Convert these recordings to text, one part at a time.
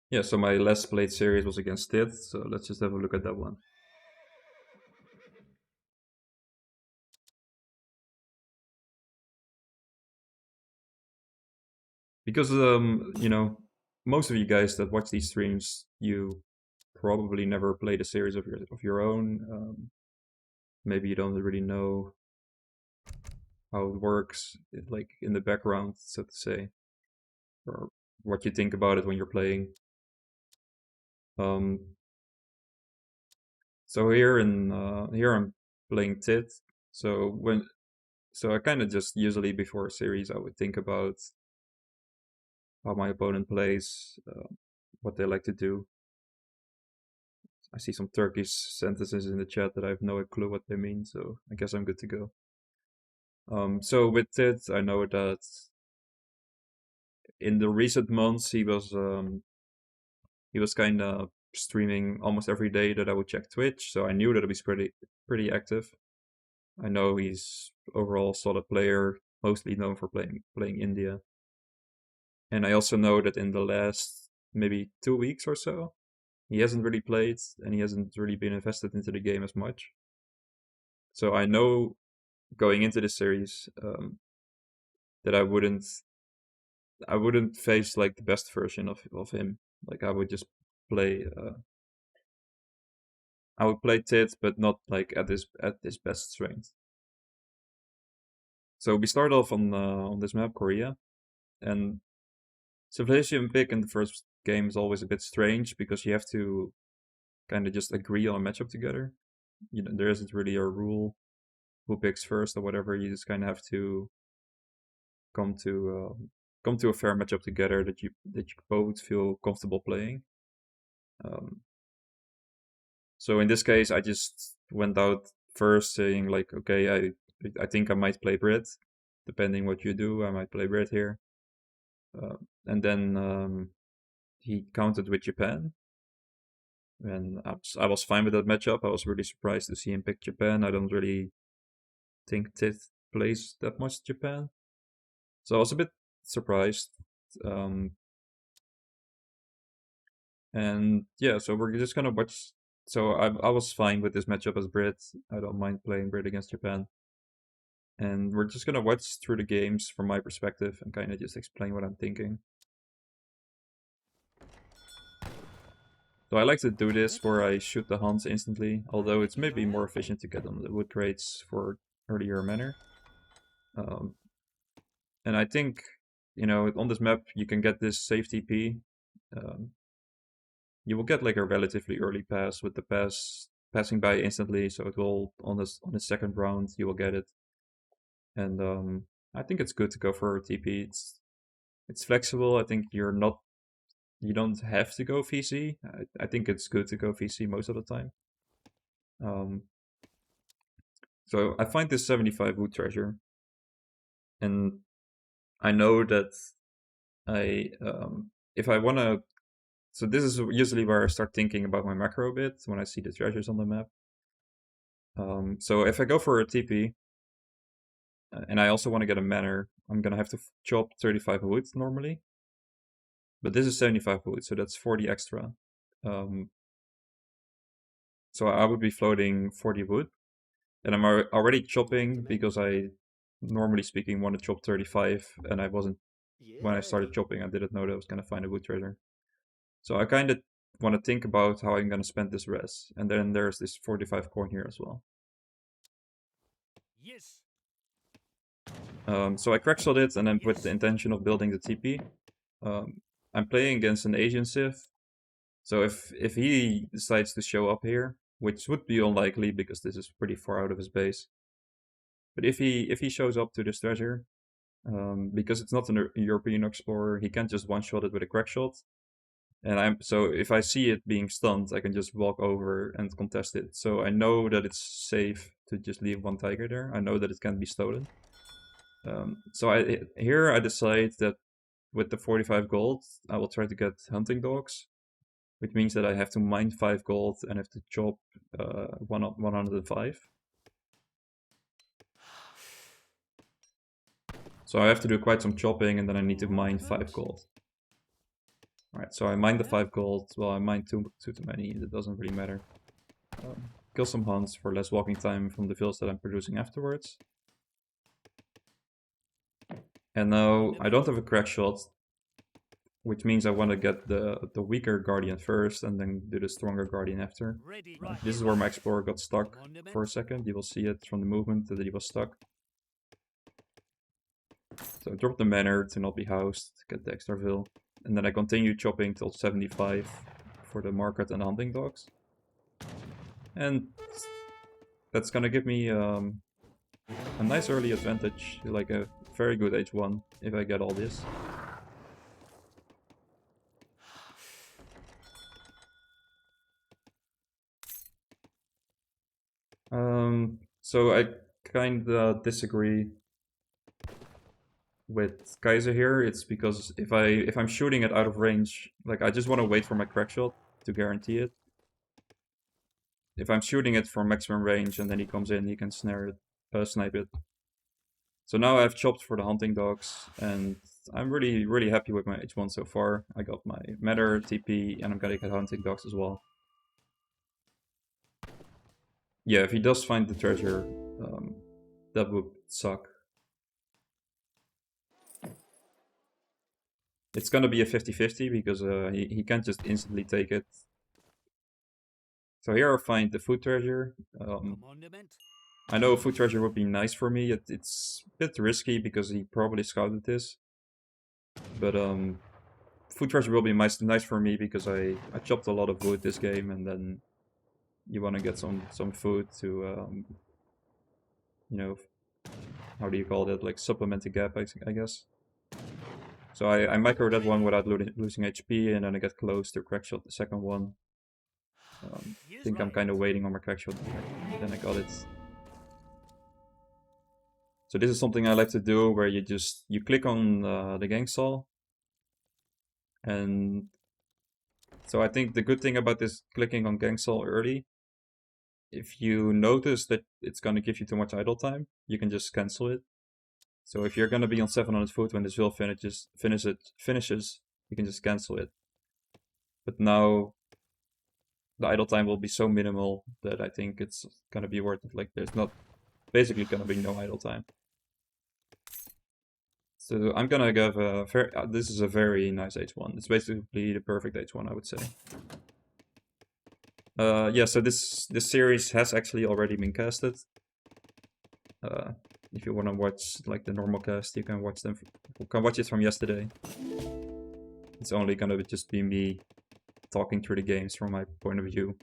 Yeah, so my last played series was against Tid, so let's just have a look at that one. Because you know, most of you guys that watch these streams, you probably never played a series of your own. Maybe you don't really know how it works, like in the background, so to say, or what you think about it when you're playing. Um, so here I'm playing Tit. So I kind of just usually before a series I would think about how my opponent plays, what they like to do. I see some Turkish sentences in the chat that I have no clue what they mean, so I guess I'm good to go. So with Tit, I know that in the recent months he was kind of streaming almost every day that I would check Twitch, so I knew that he's pretty active. I know he's overall a solid player, mostly known for playing India. And I also know that in the last maybe 2 weeks or so, he hasn't really played and he hasn't really been invested into the game as much. So I know going into this series that I wouldn't face like the best version of him. Like play I would play Tit, but not like at this best strength. So we start off on this map, Korea, and civilization pick in the first game is always a bit strange because you have to kind of just agree on a matchup together. You know, there isn't really a rule who picks first or whatever. You just kind of have to come to come to a fair matchup together that you both feel comfortable playing. Um, so in this case, I just went out first saying like, okay, I think I might play Brit, depending what you do. I might play Brit here, and then he counted with Japan, and I was fine with that matchup. I was really surprised to see him pick Japan. I don't really think Tit plays that much Japan, so I was a bit surprised. Um, and yeah, so we're just gonna watch. So I was fine with this matchup as Brit. I don't mind playing Brit against Japan, and we're just gonna watch through the games from my perspective and kind of just explain what I'm thinking. So I like to do this where I shoot the Hans instantly, although it's maybe more efficient to get on the wood crates for earlier manner. Um, and I think, you know, on this map you can get this safe TP. Um, you will get like a relatively early pass with the pass passing by instantly, so it will on the second round you will get it. And I think it's good to go for a TP. It's flexible. I think you don't have to go VC. I think it's good to go VC most of the time. Um, so I find this 75 wood treasure, and I know that if I want to, so this is usually where I start thinking about my macro a bit when I see the treasures on the map. So if I go for a TP, and I also want to get a manor, I'm gonna have to chop 35 wood normally, but this is 75 wood, so that's 40 extra. Um, so I would be floating 40 wood, and I'm already chopping because I, normally speaking, want to chop 35, and I wasn't, when I started chopping, I didn't know that I was gonna find a wood treasure. So I kind of want to think about how I'm gonna spend this res, and then there's this 45 coin here as well. Yes. So I crackshot it, and then with the intention of building the TP. I'm playing against an Asian Civ, so if he decides to show up here, which would be unlikely because this is pretty far out of his base, but if he shows up to this treasure, because it's not a European explorer, he can't just one shot it with a crack shot. And so if I see it being stunned, I can just walk over and contest it. So I know that it's safe to just leave one tiger there. I know that it can't be stolen. So I decide that with the 45 gold, I will try to get hunting dogs, which means that I have to mine 5 gold and have to chop 105. So I have to do quite some chopping, and then I need to mine 5 gold. Alright, so I mined the 5 gold. Well, I mined too many, it doesn't really matter. Kill some hunts for less walking time from the fields that I'm producing afterwards. And now I don't have a crack shot, which means I want to get the weaker guardian first and then do the stronger guardian after. This is where my explorer got stuck for a second. You will see it from the movement that he was stuck. So I dropped the manor to not be housed, get the extra vil. And then I continue chopping till 75 for the market and hunting dogs. And that's gonna give me a nice early advantage, like a very good H1 if I get all this. So I kinda disagree with Kaiser here. It's because if I'm shooting it out of range, like I just want to wait for my crack shot to guarantee it. If I'm shooting it for maximum range and then he comes in, he can snare it, snipe it. So now I've chopped for the hunting dogs, and I'm really happy with my H1 so far. I got my matter, TP, and I'm gonna get hunting dogs as well. Yeah, if he does find the treasure, that would suck. It's gonna be a 50-50 because he can't just instantly take it. So here I find the food treasure. I know a food treasure would be nice for me. It's a bit risky because he probably scouted this. But food treasure will be nice for me because I chopped a lot of wood this game, and then you want to get some food to you know, how do you call that, like supplement the gap, I guess. So I micro that one without losing HP, and then I get close to crack shot the second one. I think I'm kind of waiting on my crack shot, then I got it. So this is something I like to do, where you click on the gang saw, and so I think the good thing about this clicking on gang saw early, if you notice that it's gonna give you too much idle time, you can just cancel it. So if you're gonna be on 700 food when this will finishes, you can just cancel it. But now the idle time will be so minimal that I think it's gonna be worth it. Like there's not basically gonna be no idle time. So I'm gonna give a this is a very nice H1. It's basically the perfect H1, I would say. Yeah, so this series has actually already been casted. If you want to watch like the normal cast, you can watch them. You can watch it from yesterday. It's only gonna just be me talking through the games from my point of view.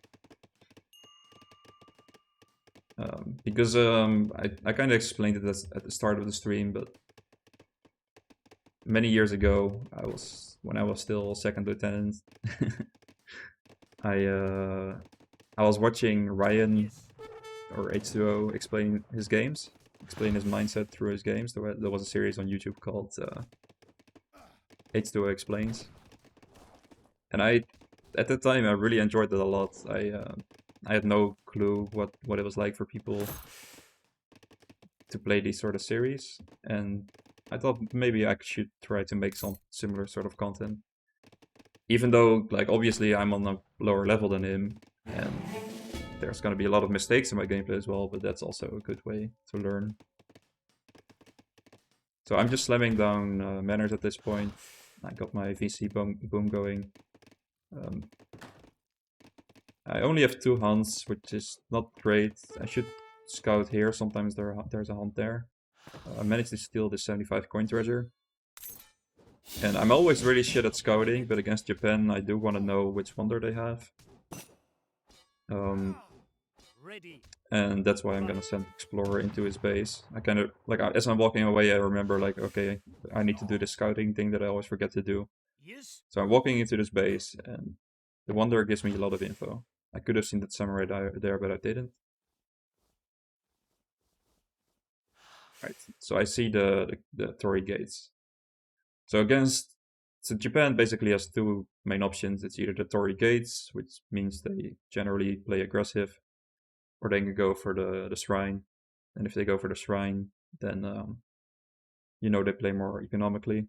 Because I kind of explained it at the start of the stream, but many years ago, when I was still second lieutenant, I was watching Ryan or H2O explain his games, explain his mindset through his games. There was a series on YouTube called H2O Explains, and at the time I really enjoyed it a lot. I had no clue what it was like for people to play these sort of series, and I thought maybe I should try to make some similar sort of content. Even though, like, obviously I'm on a lower level than him, and there's gonna be a lot of mistakes in my gameplay as well, but that's also a good way to learn. So I'm just slamming down manors at this point. I got my VC boom going. I only have 2 hunts, which is not great. I should scout here. Sometimes there's a hunt there. I managed to steal the 75 coin treasure. And I'm always really shit at scouting, but against Japan I do want to know which wonder they have. And that's why I'm gonna send Explorer into his base. I kind of, like, as I'm walking away, I remember, like, okay, I need to do the scouting thing that I always forget to do. So I'm walking into this base, and the wonder gives me a lot of info. I could have seen that samurai there, but I didn't. Right, so I see the Torii gates. So Japan basically has 2 main options. It's either the Torii gates, which means they generally play aggressive, or they can go for the shrine. And if they go for the shrine, then you know, they play more economically.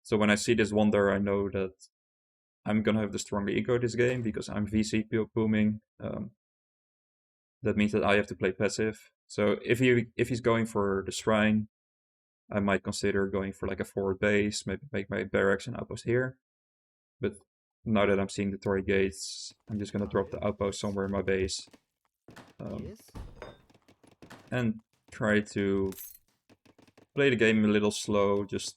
So when I see this Wonder, I know that I'm gonna have the stronger eco this game because I'm VC booming. That means that I have to play passive. So if he's going for the shrine, I might consider going for like a forward base, maybe make my barracks and outpost here. But now that I'm seeing the Torii gates, I'm just gonna drop the outpost somewhere in my base. And try to play the game a little slow, just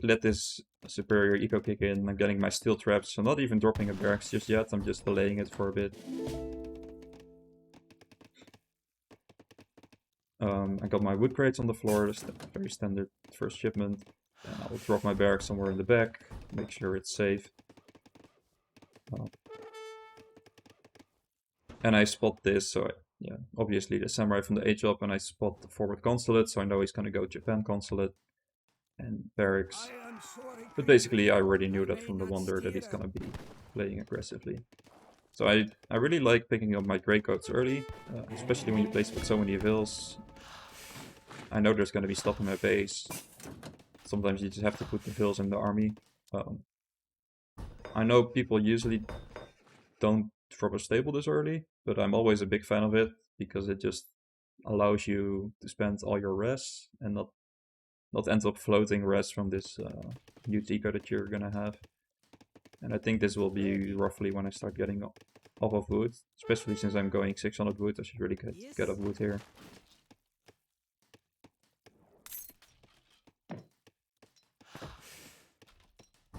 let this superior eco kick in. I'm getting my steel traps, so not even dropping a barracks just yet, I'm just delaying it for a bit. I got my wood crates on the floor, that's very standard first shipment. And I'll drop my barracks somewhere in the back, make sure it's safe. And I spot this, so yeah, obviously the samurai from the H-up, and I spot the forward consulate, so I know he's gonna go Japan consulate and barracks. But basically I already knew that from the Wonder that he's gonna be playing aggressively. So I really like picking up my Greycoats early, especially when you play with so many vills. I know there's gonna be stuff in my base. Sometimes you just have to put the vills in the army. I know people usually don't drop a stable this early, but I'm always a big fan of it because it just allows you to spend all your res and not end up floating res from this huge eco that you're gonna have. And I think this will be roughly when I start getting off of wood, especially since I'm going 600 wood. I should really get off wood here.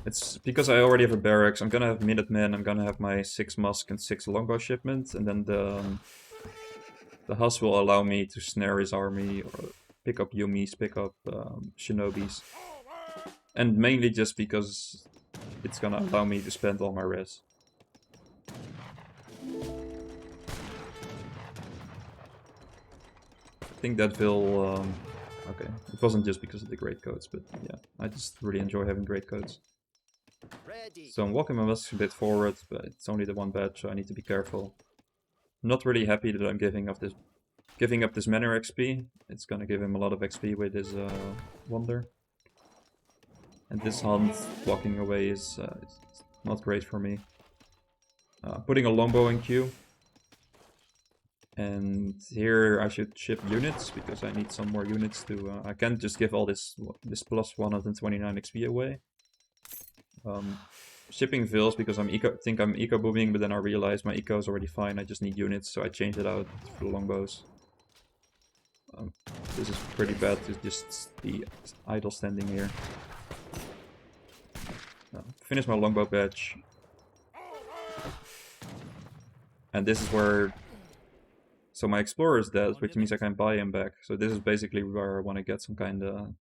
It's because I already have a barracks. I'm gonna have Minutemen, I'm gonna have my 6 Musk and 6 Longbow shipment, and then the Huss will allow me to snare his army, or pick up Yumis, pick up Shinobis. And mainly just because it's gonna allow me to spend all my res. I think that will... okay, it wasn't just because of the Greatcoats, but yeah, I just really enjoy having Greatcoats. So I'm walking my Musk a bit forward, but it's only the one badge, so I need to be careful. I'm not really happy that I'm giving up this Manor XP. It's gonna give him a lot of XP with his Wonder. And this hunt walking away is not great for me. Putting a longbow in queue. And here I should ship units, because I need some more units to... I can't just give all this plus 129 XP away. Shipping vills because I think I'm eco booming, but then I realize my eco is already fine, I just need units, so I change it out for the longbows. This is pretty bad to just be idle standing here. Finish my longbow badge. And this is where... So my explorer is dead, which means I can buy him back. So this is basically where I want to get some kind of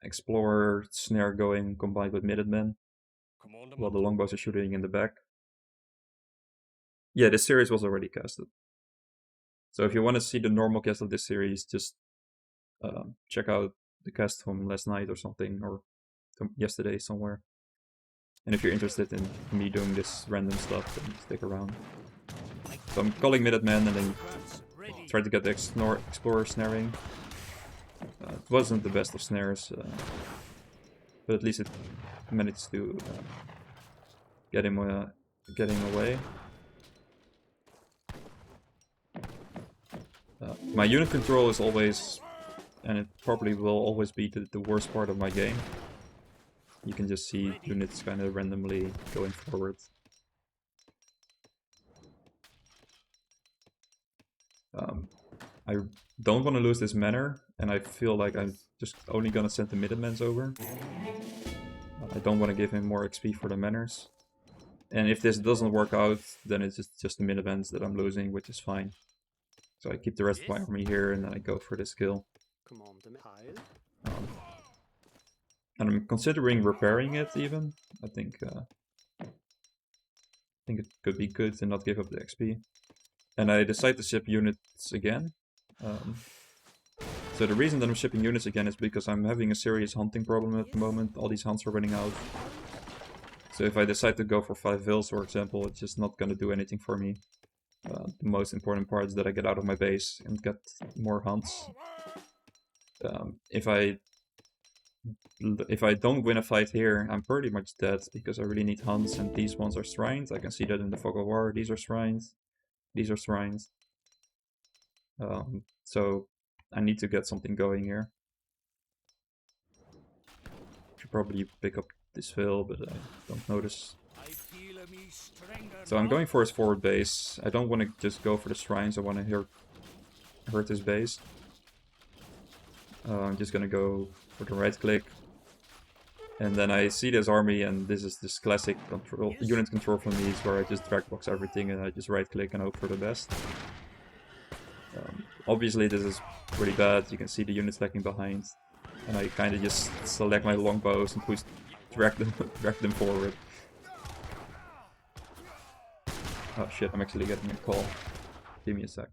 explorer snare going combined with Minutemen, while the longbows are shooting in the back. Yeah, this series was already casted. So if you want to see the normal cast of this series, just check out the cast from last night or something, or yesterday somewhere. And if you're interested in me doing this random stuff, then stick around. So I'm calling Minutemen and then try to get the explorer snaring. It wasn't the best of snares, but at least it managed to get him away. My unit control is always, and it probably will always be, the worst part of my game. You can just see units kind of randomly going forward. I don't want to lose this manor, and I feel like I'm just only gonna send the Minutemens over. I don't want to give him more XP for the manors. And if this doesn't work out, then it's just the Minutemens that I'm losing, which is fine. So I keep the rest of my army here, and then I go for this kill. And I'm considering repairing it even. I think it could be good to not give up the XP. And I decide to ship units again. So the reason that I'm shipping units again is because I'm having a serious hunting problem at the moment. All these hunts are running out. So if I decide to go for 5 vills, for example, it's just not going to do anything for me. The most important part is that I get out of my base and get more hunts. If I don't win a fight here, I'm pretty much dead because I really need hunts, and these ones are shrines. I can see that in the Fog of War. These are shrines. These are shrines. So I need to get something going here. Should probably pick up this fill, but I don't notice. So I'm going for his forward base. I don't want to just go for the shrines. I want to hurt his base. I'm just gonna go for the right click. And then I see this army, and this is this classic unit control from me, where I just drag box everything and I just right click and hope for the best. Obviously this is pretty bad. You can see the units lagging behind, and I kind of just select my longbows and drag them forward. Oh shit! I'm actually getting a call. Give me a sec.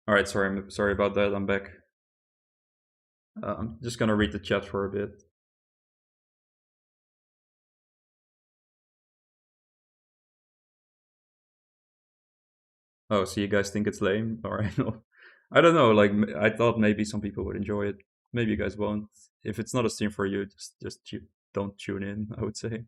Alright, sorry about that. I'm back. I'm just gonna read the chat for a bit. Oh, so you guys think it's lame? Alright, I don't know. Like, I thought maybe some people would enjoy it. Maybe you guys won't. If it's not a stream for you, just don't tune in, I would say.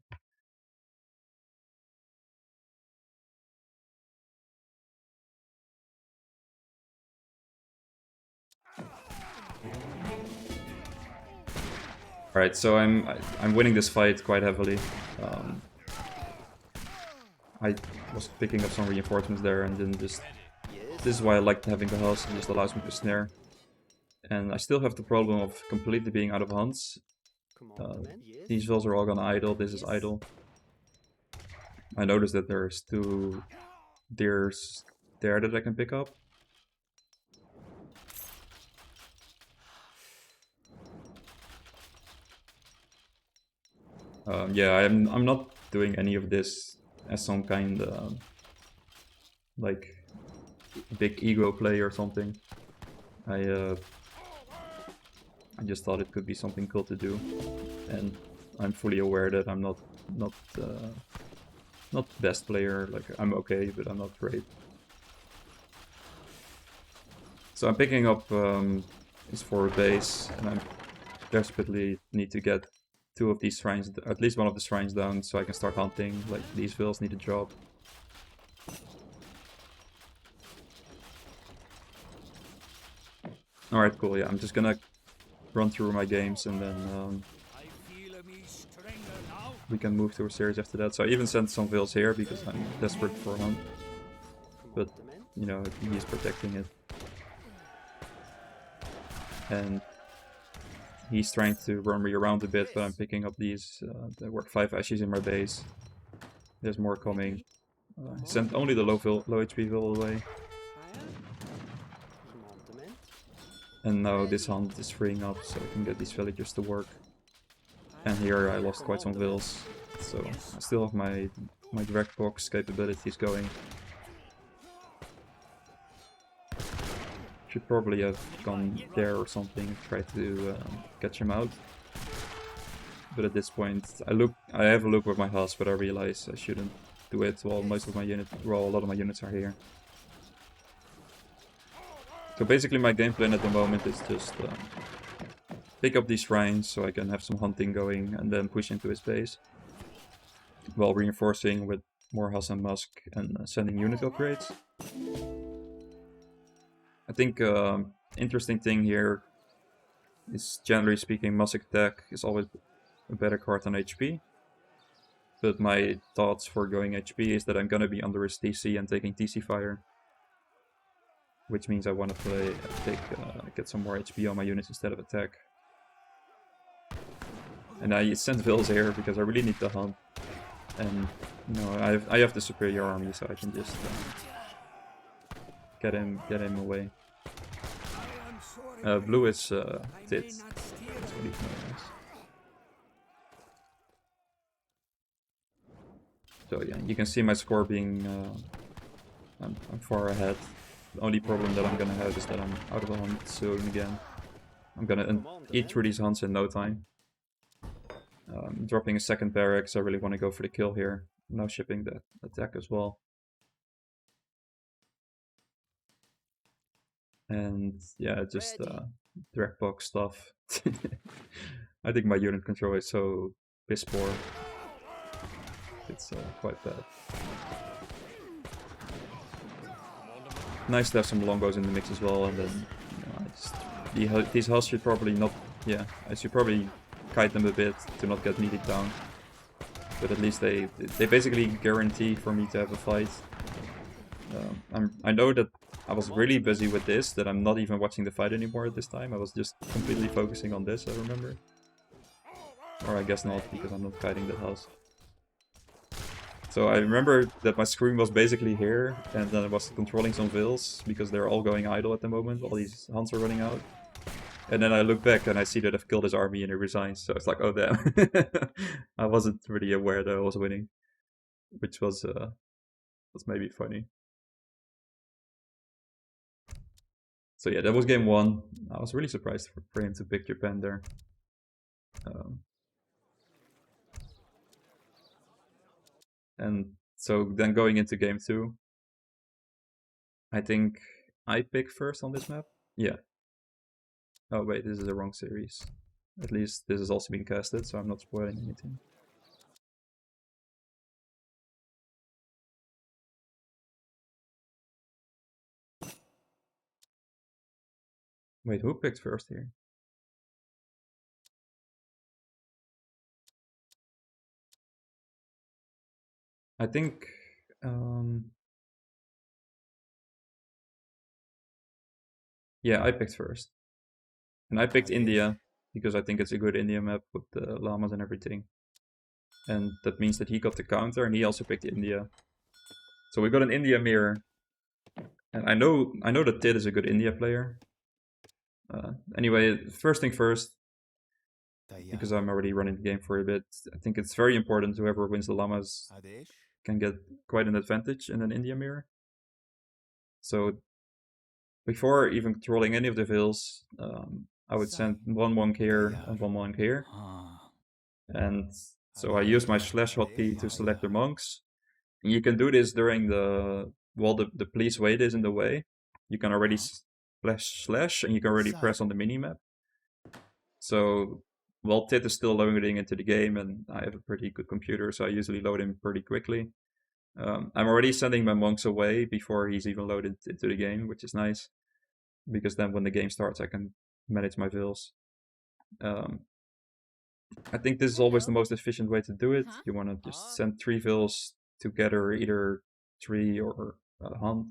Alright, so I'm winning this fight quite heavily. I was picking up some reinforcements there, and then this is why I like having the house. It just allows me to snare. And I still have the problem of completely being out of hunts. These vills are all gonna idle. This is idle. I noticed that there's 2 deers there that I can pick up. Yeah, I'm not doing any of this as some kind of like big ego play or something. I just thought it could be something cool to do, and I'm fully aware that I'm not best player. Like, I'm okay, but I'm not great. So I'm picking up his forward base, and I'm desperately need to get 2 of these shrines, at least one of the shrines down, so I can start hunting. Like, these vills need a job. Alright, cool, yeah, I'm just gonna run through my games, and then we can move to a series after that. So I even sent some vills here because I'm desperate for a hunt. But, you know, he's protecting it. And he's trying to run me around a bit, but I'm picking up these. There were 5 ashes in my base. There's more coming. I sent only the low HP vill away. And now this hunt is freeing up so I can get these villagers to work. And here I lost quite some vills, so I still have my direct box capabilities going. Should probably have gone there or something, try to catch him out. But at this point, I have a look with my house, but I realize I shouldn't do it while a lot of my units are here. So basically my game plan at the moment is just pick up these shrines so I can have some hunting going and then push into his base. While reinforcing with more Hass and Musk and sending unit upgrades. I think interesting thing here is, generally speaking, Musk attack is always a better card than HP. But my thoughts for going HP is that I'm gonna be under his TC and taking TC fire. Which means I want to get some more HP on my units instead of attack. And I sent Vills here because I really need the hunt. And you know, I have the superior army, so I can just get him away. Blue is Tit. That's what he's known as. So yeah, you can see my score being I'm far ahead. The only problem that I'm gonna have is that I'm out of the hunt soon again. I'm gonna eat through these hunts in no time. Dropping a second barracks, I really want to go for the kill here. Now shipping the attack as well. And yeah, just direct box stuff. I think my unit control is so piss poor. It's quite bad. Nice to have some longbows in the mix as well, and then you know, these hulls should probably not. Yeah, I should probably kite them a bit to not get needed down. But at least they basically guarantee for me to have a fight. I know that I was really busy with this, that I'm not even watching the fight anymore at this time. I was just completely focusing on this, I remember. Or I guess not, because I'm not kiting that house. So I remember that my screen was basically here, and then I was controlling some vills, because they're all going idle at the moment, all these hunts are running out. And then I look back and I see that I've killed his army and he resigns, so it's like, oh damn. I wasn't really aware that I was winning. Which was maybe funny. So yeah, that was game 1. I was really surprised for him to pick Japan there. And so then going into game 2, I think I pick first on this map. Yeah. Oh wait, this is the wrong series. At least this has also been casted, so I'm not spoiling anything. Wait, who picked first here? I think yeah, I picked first. And I picked India because I think it's a good India map with the llamas and everything. And that means that he got the counter and he also picked India. So we got an India mirror. And I know that Tid is a good India player. Anyway, first thing first, because I'm already running the game for a bit, I think it's very important whoever wins the llamas can get quite an advantage in an India mirror. So before even controlling any of the vills, I would send 1-1 here and 1-1 here. And so I use my slash hotkey to select the monks. And you can do this during while the please wait is in the way. You can already slash and you can already press on the minimap. So while Tit is still loading into the game, and I have a pretty good computer, so I usually load him pretty quickly. I'm already sending my monks away before he's even loaded into the game, which is nice. Because then when the game starts, I can manage my vills. I think this is always the most efficient way to do it. You want to just send 3 vills together, either 3 or hunt,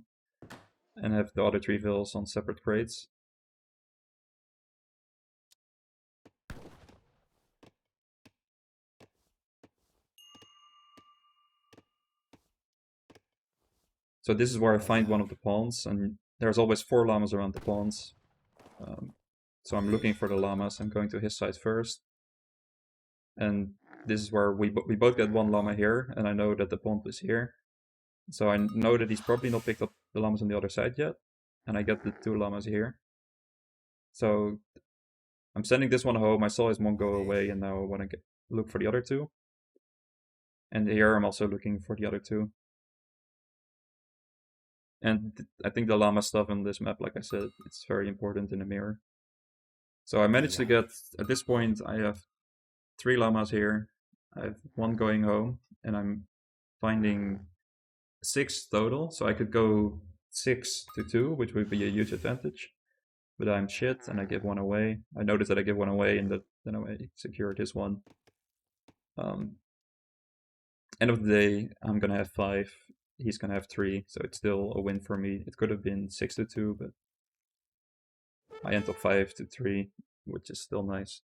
and have the other 3 vills on separate crates. So this is where I find one of the pawns, and there's always 4 llamas around the pawns. So I'm looking for the llamas. I'm going to his side first. And this is where we both get one llama here, and I know that the pond is here. So I know that he's probably not picked up the llamas on the other side yet. And I get the 2 llamas here. So I'm sending this one home. I saw his monk go away, and now I want to look for the other 2. And here I'm also looking for the other 2. And I think the llama stuff on this map, like I said, it's very important in the mirror. So I managed to get, at this point, I have 3 llamas here. I have 1 going home, and I'm finding 6 total. So I could go 6 to 2, which would be a huge advantage. But I'm shit, and I give 1 away. I noticed that I give 1 away, and then I secure this one. End of the day, I'm gonna have 5. He's gonna have 3, so it's still a win for me. It could have been 6 to 2, but I end up 5 to 3, which is still nice.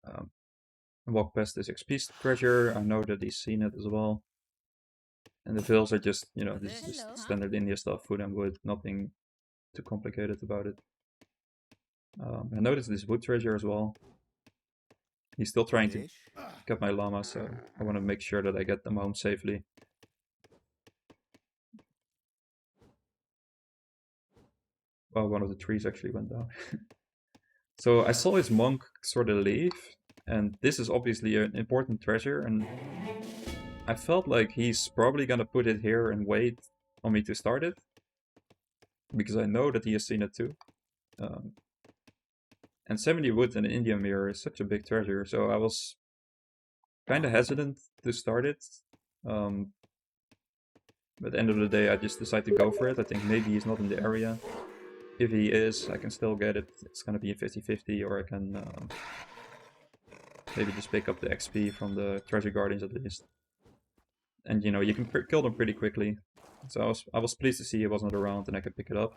I walk past this XP treasure. I know that he's seen it as well. And the fills are just, you know, this is just standard India stuff, food and wood, nothing too complicated about it. I noticed this wood treasure as well. He's still trying to get my llama, so I want to make sure that I get them home safely. Well, one of the trees actually went down. So I saw his monk sort of leave, and this is obviously an important treasure, and I felt like he's probably gonna put it here and wait on me to start it, because I know that he has seen it too. And 70 wood in an Indian mirror is such a big treasure, so I was kind of hesitant to start it. But at the end of the day, I just decided to go for it. I think maybe he's not in the area. If he is, I can still get it. It's gonna be a 50-50, or I can maybe just pick up the XP from the treasure guardians at least. And you know, you can kill them pretty quickly. So I was pleased to see he wasn't around and I could pick it up.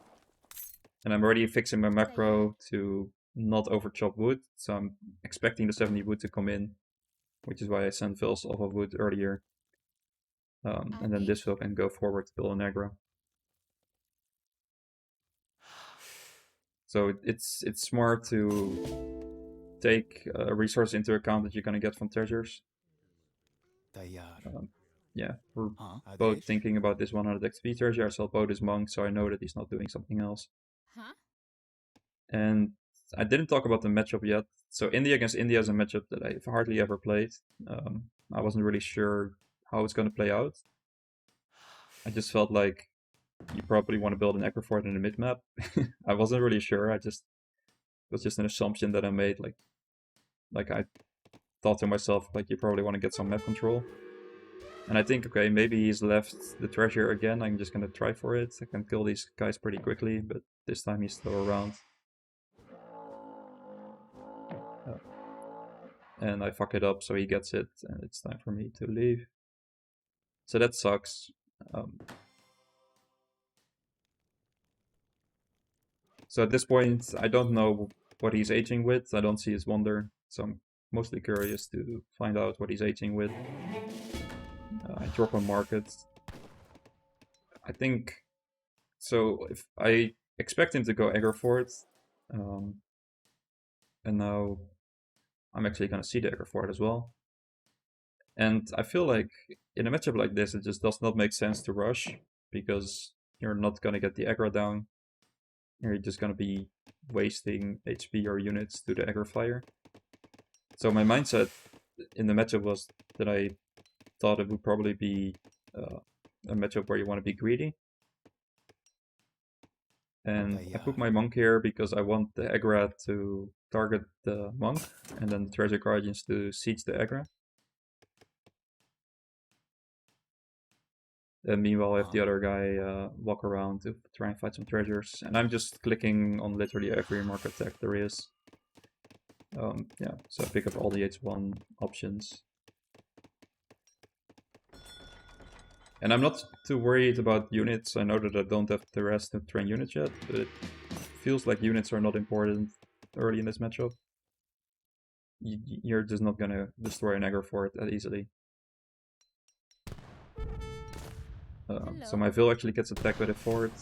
And I'm already fixing my macro to not over chop wood, so I'm expecting the 70 wood to come in, which is why I sent fills off of wood earlier. And then this fill can go forward to build an aggro. So it's smart to take a resource into account that you're gonna get from treasures. Yeah, we're both thinking about this 100 XP treasure. I saw both his monk, so I know that he's not doing something else. And I didn't talk about the matchup yet. So India against India is a matchup that I've hardly ever played. I wasn't really sure how it's going to play out. I just felt like you probably want to build an aggro fort in the mid map. I wasn't really sure. It was just an assumption that I made. Like I thought to myself, like, you probably want to get some map control. And I think, okay, maybe he's left the treasure again. I'm just going to try for it. I can kill these guys pretty quickly, but this time he's still around. And I fuck it up, so he gets it, and it's time for me to leave. So that sucks. So at this point, I don't know what he's aging with. I don't see his wonder, so I'm mostly curious to find out what he's aging with. I drop on market. I think so. If I expect him to go aggro fort, and now I'm actually gonna see the aggro fort as well. And I feel like in a matchup like this, it just does not make sense to rush, because you're not gonna get the aggro down. You're just gonna be wasting HP or units to the aggro flyer. So my mindset in the matchup was that I thought it would probably be a matchup where you want to be greedy. And I put my monk here because I want the aggro to target the monk, and then the treasure guardians to siege the aggro. And meanwhile, I have the other guy walk around to try and find some treasures. And I'm just clicking on literally every mark attack there is. Yeah, so I pick up all the H1 options. And I'm not too worried about units. I know that I don't have the rest to train units yet, but it feels like units are not important early in this matchup. You're just not gonna destroy an aggro fort that easily. So my Vil actually gets attacked by the fort.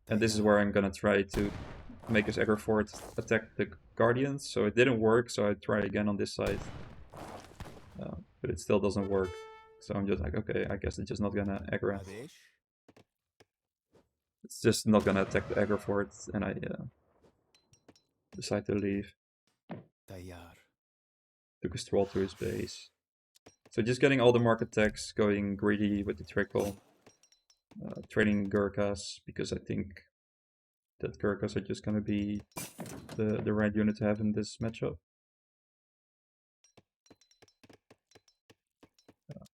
And this is where I'm gonna try to make his aggro fort attack the Guardians. So it didn't work, so I try again on this side. But it still doesn't work. So I'm just like, okay, I guess it's just not gonna aggro. It's just not gonna attack the aggro fort, and I decide to leave. Took a stroll to his base. So just getting all the market attacks, going greedy with the trickle. Trading Gurkhas, because I think that Gurkhas are just gonna be the right unit to have in this matchup.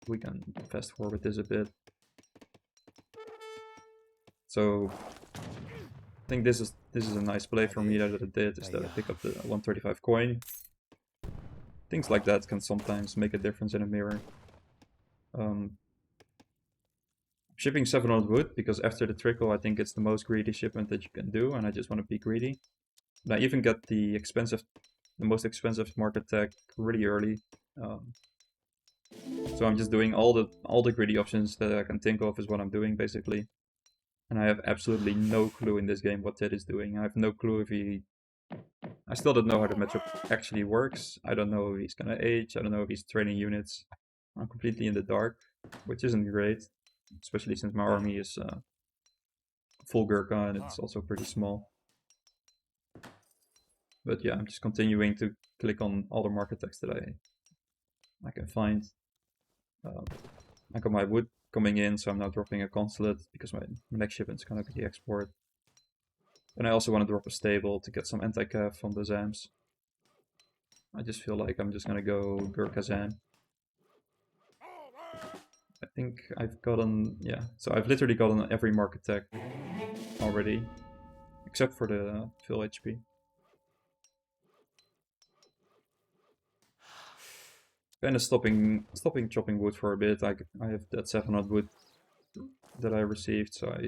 We can fast forward this a bit. So I think this is a nice play for me that it did, is that I pick up the 135 coin. Things like that can sometimes make a difference in a mirror. Shipping 700 wood, because after the trickle I think it's the most greedy shipment that you can do, and I just want to be greedy. And I even get the most expensive market tag really early. So I'm just doing all the greedy options that I can think of is what I'm doing basically. And I have absolutely no clue in this game what Ted is doing. I have no clue if he... I still don't know how the matchup actually works. I don't know if he's gonna age. I don't know if he's training units. I'm completely in the dark, which isn't great. Especially since my army is full Gurkha and it's also pretty small. But yeah, I'm just continuing to click on all the market tags that I can find. I got my wood coming in, so I'm now dropping a consulate because my next shipment's gonna be the export. And I also want to drop a stable to get some anti-cav from the Zams. I just feel like I'm just gonna go Gurkha Zam. I think I've gotten, yeah, so I've literally gotten every market tag already, except for the full HP. Kind of stopping chopping wood for a bit. I have that 700 wood that I received, so I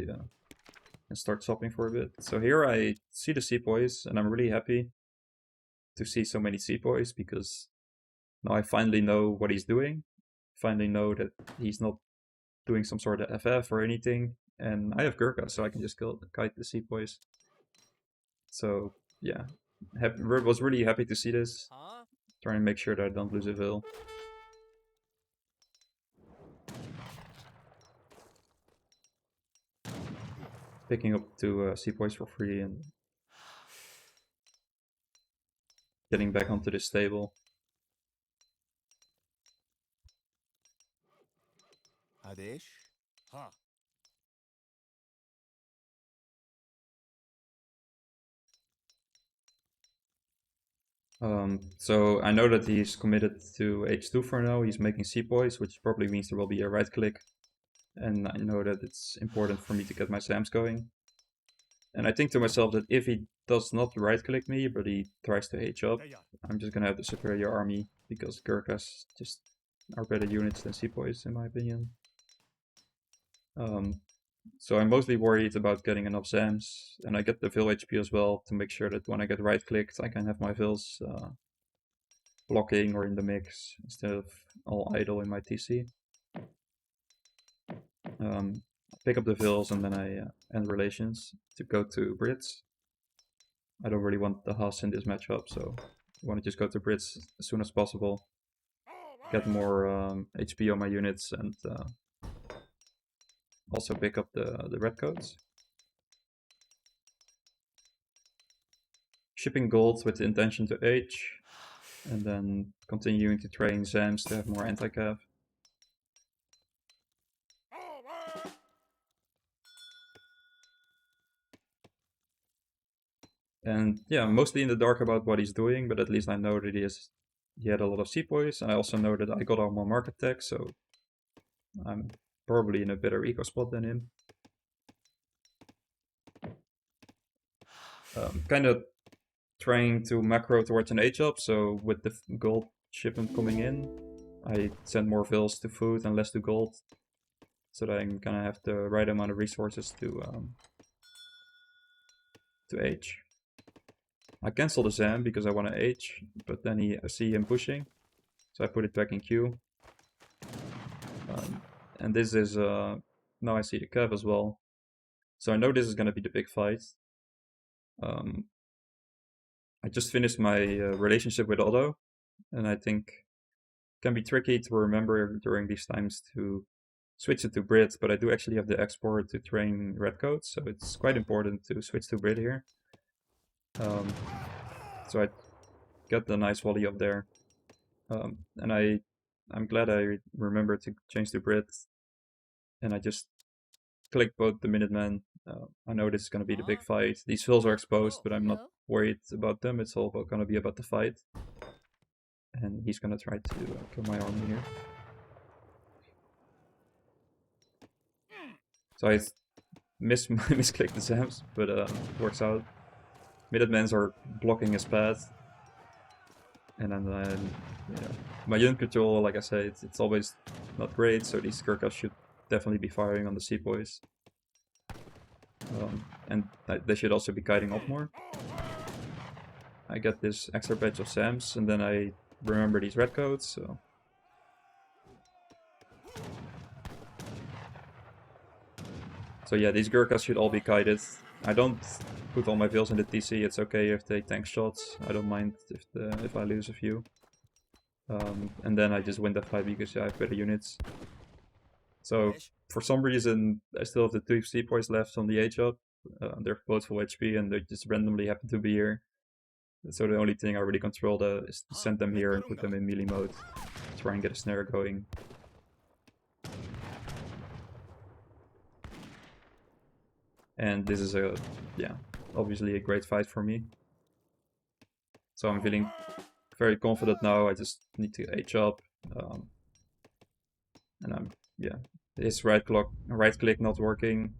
can start chopping for a bit. So here I see the sepoys, and I'm really happy to see so many sepoys because now I finally know what he's doing. Finally know that he's not doing some sort of FF or anything, and I have Gurkha, so I can just kite the sepoys. So yeah, was really happy to see this. Trying to make sure that I don't lose a Vil. Picking up 2 sepoys for free and getting back onto this stable. So I know that he's committed to H2 for now. He's making sepoys, which probably means there will be a right click. And I know that it's important for me to get my Zams going. And I think to myself that if he does not right click me, but he tries to H up, I'm just gonna have the superior army because Gurkhas just are better units than sepoys in my opinion. So I'm mostly worried about getting enough Zams, and I get the Vil HP as well to make sure that when I get right clicked, I can have my Vils blocking or in the mix instead of all idle in my TC. Pick up the Vils and then I end relations to go to Brits. I don't really want the Haas in this matchup, so I want to just go to Brits as soon as possible. Get more HP on my units and also pick up the red codes. Shipping gold with the intention to age, and then continuing to train Zams to have more anti-cav. And yeah, I'm mostly in the dark about what he's doing, but at least I know that he had a lot of sepoys, and I also know that I got all more market tech, so I'm probably in a better eco spot than him. Kind of trying to macro towards an H-up, so with the gold shipment coming in, I send more Vils to food and less to gold, so that I'm gonna have the right amount of resources to H. I cancel the Zam because I want to H, but then I see him pushing, so I put it back in queue. And this is, now I see the Cav as well. So I know this is going to be the big fight. I just finished my relationship with Otto, and I think it can be tricky to remember during these times to switch it to Brit, but I do actually have the export to train Redcoat, so it's quite important to switch to Brit here. So I got the nice volley up there, and I'm glad I remembered to change to Brit, and I just clicked both the Minutemen. I know this is going to be the big fight. These fills are exposed, but I'm not worried about them. It's all going to be about the fight. And he's going to try to kill my army here. So I misclicked the Zams, but it works out. Minutemens are blocking his path. And then, you know, my unit control, like I said, it's always not great, so these Gurkhas should definitely be firing on the sepoys. And they should also be kiting up more. I got this extra batch of Zams, and then I remember these Redcoats, so... So yeah, these Gurkhas should all be kited. I don't put all my Vils in the TC, it's okay if they tank shots. I don't mind if I lose a few. And then I just win the fight because I have better units. So for some reason, I still have the 2 sepoys left on the H-up. They're both full HP and they just randomly happen to be here. So the only thing I really control is to send them here and put them in melee mode. Try and get a snare going. And this is obviously a great fight for me. So I'm feeling very confident now. I just need to H-up. And his right click not working.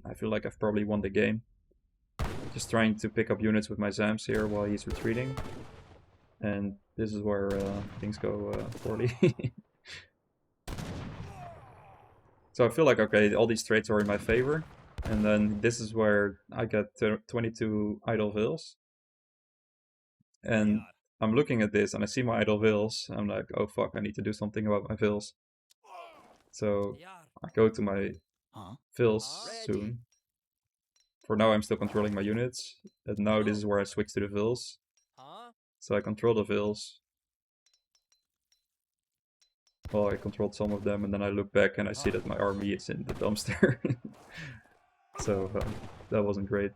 I feel like I've probably won the game. Just trying to pick up units with my Zams here while he's retreating. And this is where things go poorly. So I feel like, okay, all these traits are in my favor. And then this is where I get 22 idle Vils. And I'm looking at this and I see my idle Vils. I'm like, oh fuck, I need to do something about my Vils. So I go to my Vils soon. For now I'm still controlling my units. And now this is where I switch to the Vils. So I control the Vils. Well, I controlled some of them and then I look back and I see that my army is in the dumpster. So that wasn't great.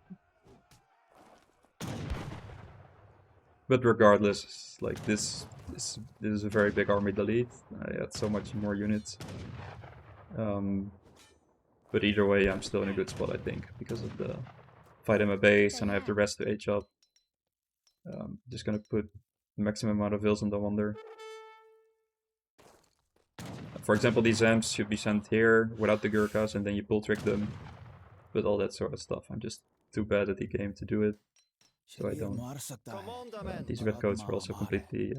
But regardless, like this is a very big army delete. I had so much more units. But either way, I'm still in a good spot, I think, because of the fight in my base and I have the rest to H up. Just gonna put the maximum amount of Vils on the Wonder. For example, these Zams should be sent here without the Gurkhas and then you pull trick them. With all that sort of stuff. I'm just too bad at the game to do it. So I don't. These Redcoats were also completely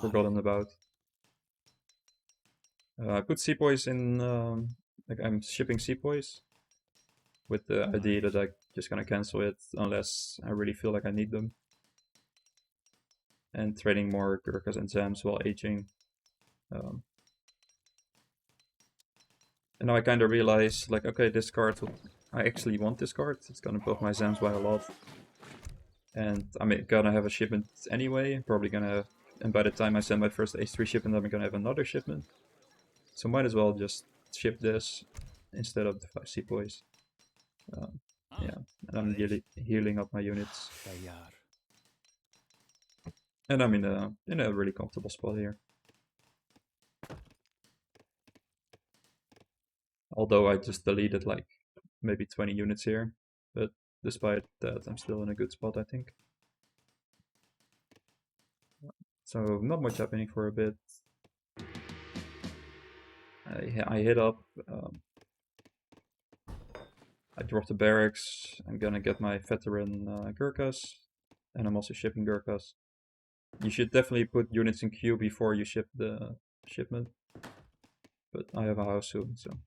forgotten about. I put sepoys in, like I'm shipping sepoys with the idea that I'm just gonna cancel it unless I really feel like I need them. And trading more Gurkhas and Zams while aging. And now I kind of realize, like, okay, this card, I actually want this card. It's gonna buff my Zams by a lot. And I'm gonna have a shipment anyway, probably gonna have, and by the time I send my first H3 shipment, I'm gonna have another shipment. So might as well just ship this instead of the 5 sepoys. Yeah, and I'm healing up my units. And I'm in a really comfortable spot here. Although I just deleted like maybe 20 units here, but despite that I'm still in a good spot, I think. So not much happening for a bit. I hit up, I dropped the barracks, I'm gonna get my veteran Gurkhas, and I'm also shipping Gurkhas. You should definitely put units in queue before you ship the shipment, but I have a house soon, so.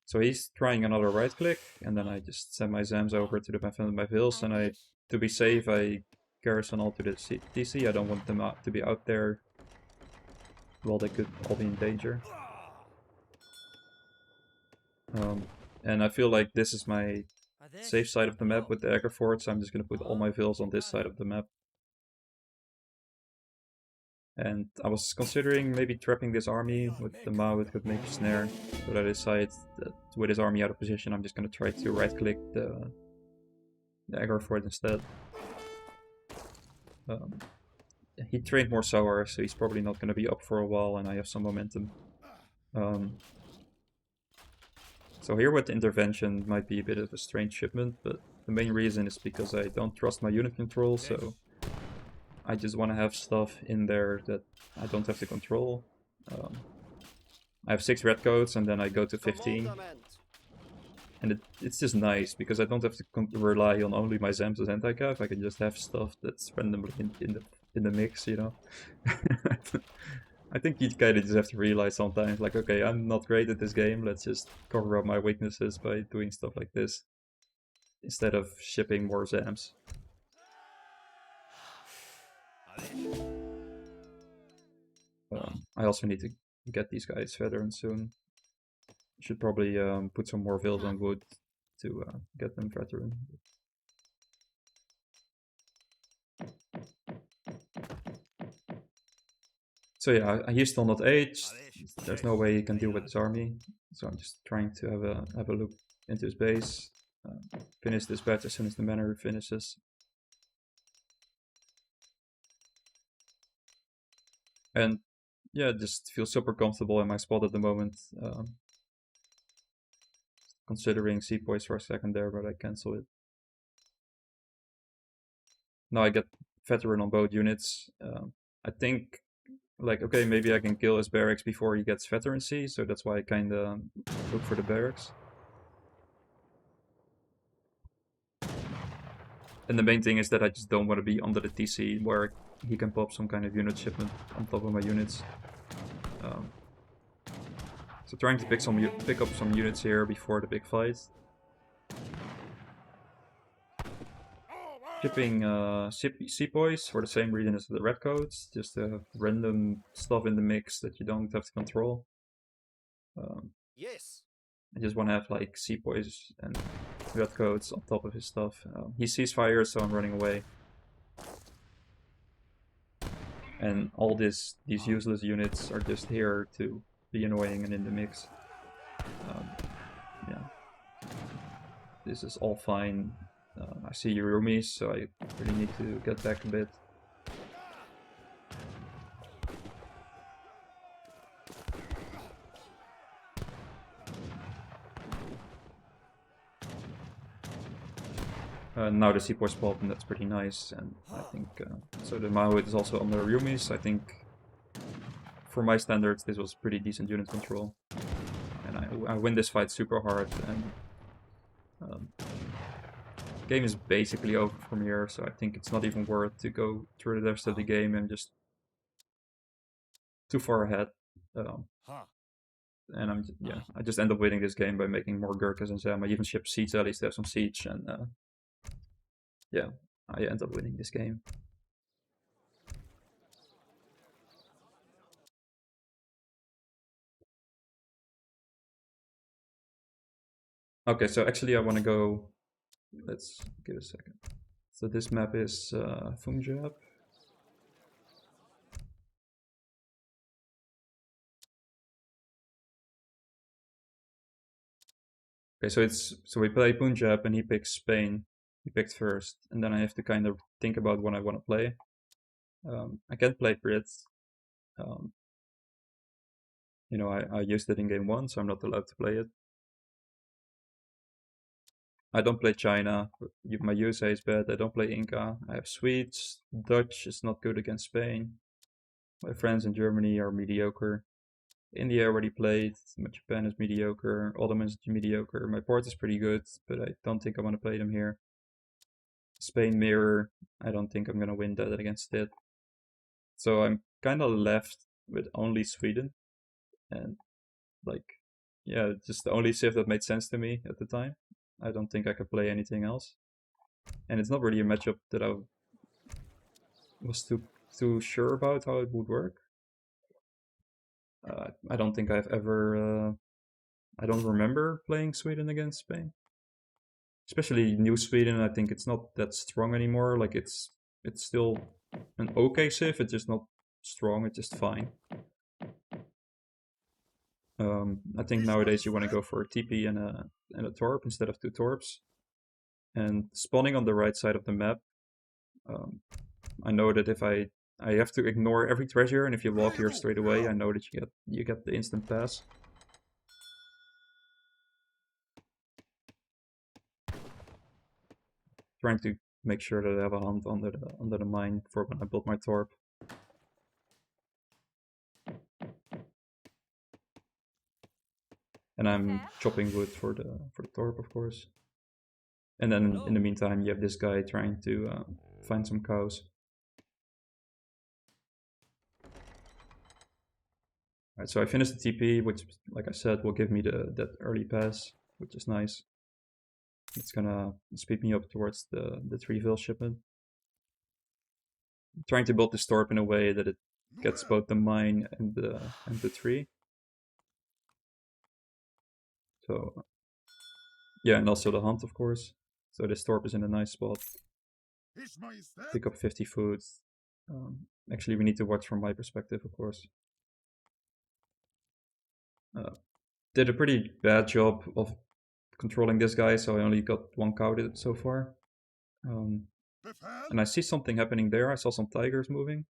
So he's trying another right click, and then I just send my Zams over to defend my Vils, and to be safe, I garrison all to the TC. I don't want them to be out there while they could all be in danger. And I feel like this is my safe side of the map with the aggro fort, so I'm just going to put all my vills on this side of the map. And I was considering maybe trapping this army with the Mao. It could make a snare, but I decided that with his army out of position, I'm just going to try to right-click the aggro fort instead. He trained more Sour, so he's probably not going to be up for a while, and I have some momentum. So here with the intervention might be a bit of a strange shipment, but the main reason is because I don't trust my unit control, so I just want to have stuff in there that I don't have to control. I have 6 red coats and then I go to 15. And it's just nice because I don't have to rely on only my Zam's anti-cav. I can just have stuff that's randomly in the mix, you know. I think you kind of just have to realize sometimes, like, okay, I'm not great at this game. Let's just cover up my weaknesses by doing stuff like this instead of shipping more Zams. I also need to get these guys veterans soon. Should probably put some more vills on wood to get them veteran. So yeah, he's still not aged. There's no way he can deal with his army. So I'm just trying to have a look into his base. Finish this batch as soon as the manor finishes. And yeah, just feel super comfortable in my spot at the moment. Considering Sepoys for a second there, but I cancel it. Now I get veteran on both units. I think, like, okay, maybe I can kill his barracks before he gets veterancy, so that's why I kinda look for the barracks. And the main thing is that I just don't want to be under the TC where he can pop some kind of unit shipment on top of my units. So trying to pick up some units here before the big fight. Shipping Sepoys for the same reason as the red coats, just to have random stuff in the mix that you don't have to control. Yes. I just want to have like Sepoys and red coats on top of his stuff. He sees fire, so I'm running away. And all these useless units are just here to be annoying and in the mix. Yeah, this is all fine. I see Yurumis, so I really need to get back a bit. Now the Sepoys pop, and that's pretty nice. And I think so. The Mahout is also on the Yumis. I think for my standards, this was pretty decent unit control, and I win this fight super hard. And game is basically over from here, so I think it's not even worth to go through the rest of the game and just too far ahead. And I just end up winning this game by making more Gurkhas and Zam. I even ship siege allies to have some siege, and yeah, I end up winning this game. Okay, so actually I want to go. Let's give it a second. So this map is Funjab. Okay, so we play Punjab and he picks Spain. He picked first, and then I have to kind of think about what I want to play. I can't play Brit. You know, I used it in game 1, so I'm not allowed to play it. I don't play China. My USA is bad. I don't play Inca. I have Swedes. Dutch is not good against Spain. My friends in Germany are mediocre. India already played. Japan is mediocre. Ottoman is mediocre. My port is pretty good, but I don't think I want to play them here. Spain mirror. I don't think I'm gonna win that against it. So I'm kind of left with only Sweden, and like, yeah, just the only civ that made sense to me at the time. I don't think I could play anything else, and it's not really a matchup that I was too sure about how it would work. I don't think I've ever I don't remember playing Sweden against Spain. Especially New Sweden, I think it's not that strong anymore. Like it's still an okay civ, it's just not strong, it's just fine. I think nowadays you want to go for a TP and a Torp instead of two Torps. And spawning on the right side of the map, um, I know that if I have to ignore every treasure, and if you walk here straight away, I know that you get the instant pass. Trying to make sure that I have a hunt under the mine for when I build my Torp. And I'm chopping wood for the Torp, of course. And then in the meantime, you have this guy trying to find some cows. Alright, so I finished the TP, which, like I said, will give me that early pass, which is nice. It's gonna speed me up towards the Treeville shipment. I'm trying to build this Torp in a way that it gets both the mine and the tree. So yeah, and also the hunt, of course. So this Torp is in a nice spot. Pick up 50 food. Actually, we need to watch from my perspective, of course. Did a pretty bad job of controlling this guy, so I only got one cow so far. And I see something happening there. I saw some tigers moving.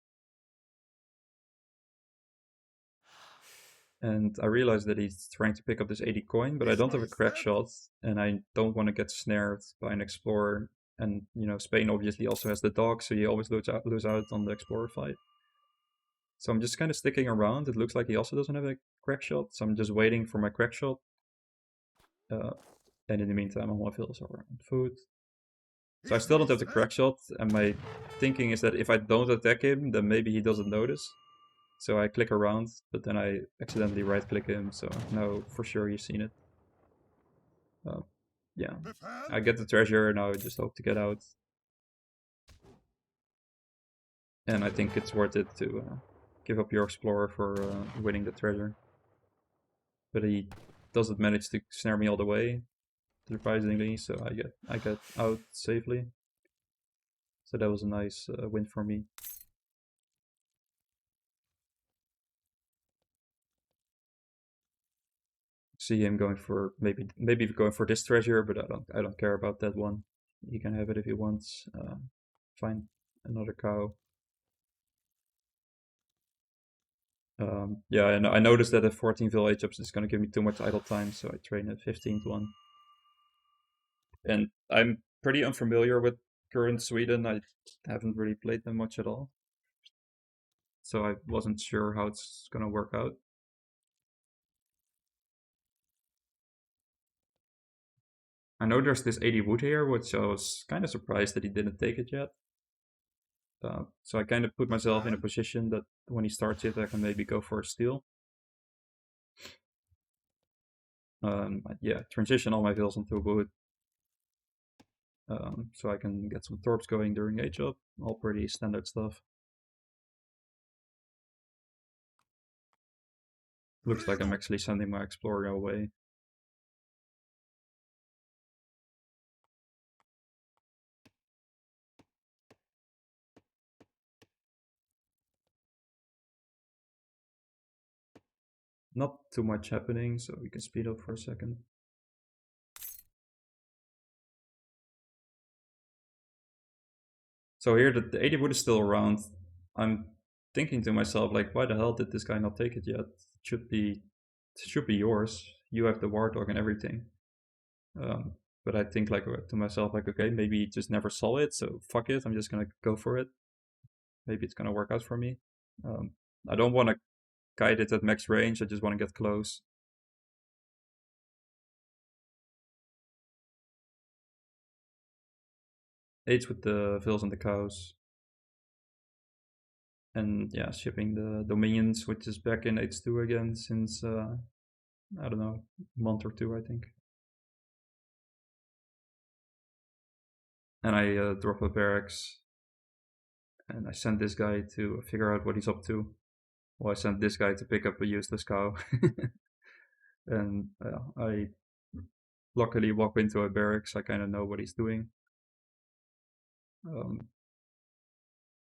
And I realized that he's trying to pick up this 80 coin, but I don't have a crack shot, and I don't want to get snared by an explorer. And, you know, Spain obviously also has the dog, so you always lose out on the explorer fight. So I'm just kind of sticking around. It looks like he also doesn't have a crack shot, so I'm just waiting for my crack shot. And in the meantime, all my fills are on food. So I still don't have the crack shot, and my thinking is that if I don't attack him, then maybe he doesn't notice. So I click around, but then I accidentally right-click him, so now for sure you've seen it. Yeah, I get the treasure, now I just hope to get out. And I think it's worth it to give up your explorer for winning the treasure. But he doesn't manage to snare me all the way, surprisingly, so I get out safely. So that was a nice win for me. See him going for maybe going for this treasure, but I don't care about that one. He can have it if he wants. Find another cow. Yeah, and I noticed that the 14th village ups is going to give me too much idle time, so I train a 15th one. And I'm pretty unfamiliar with current Sweden. I haven't really played them much at all, so I wasn't sure how it's going to work out. I know there's this 80 wood here, which I was kind of surprised that he didn't take it yet. So I kind of put myself in a position that when he starts it, I can maybe go for a steal. Yeah, transition all my vills onto wood. So I can get some torps going during age up. All pretty standard stuff. Looks like I'm actually sending my explorer away. Not too much happening, so we can speed up for a second. So here the 80 wood is still around. I'm thinking to myself, like, why the hell did this guy not take it yet? It should be yours. You have the war dog and everything. But I think like to myself, like, okay, maybe he just never saw it, so fuck it, I'm just gonna go for it. Maybe it's gonna work out for me. I don't want to guide it at max range, I just want to get close. Aids with the vills and the cows. And yeah, shipping the Dominions, which is back in H2 again since, I don't know, a month or two, I think. And I drop a barracks. And I send this guy to figure out what he's up to. Well, I sent this guy to pick up a useless cow. And I luckily walk into a barracks. I kind of know what he's doing. Um,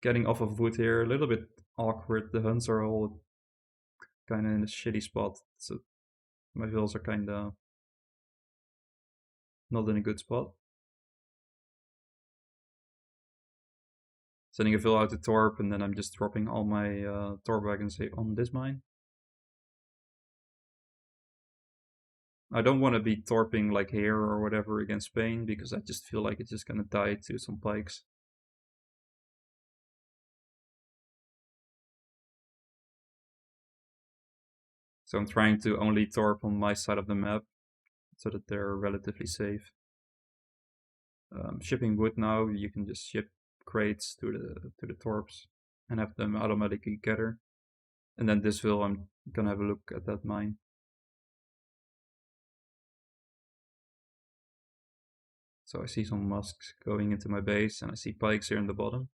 Getting off of wood here, a little bit awkward. The hunts are all kind of in a shitty spot, so my vills are kind of not in a good spot. Sending a vill out to Torp, and then I'm just dropping all my Torp wagons on this mine. I don't want to be torping like here or whatever against Spain, because I just feel like it's just gonna die to some pikes. So I'm trying to only torp on my side of the map, so that they're relatively safe. Shipping wood now, you can just ship crates to the torps and have them automatically gather. And then this will, I'm gonna have a look at that mine. So I see some musks going into my base, and I see pikes here in the bottom.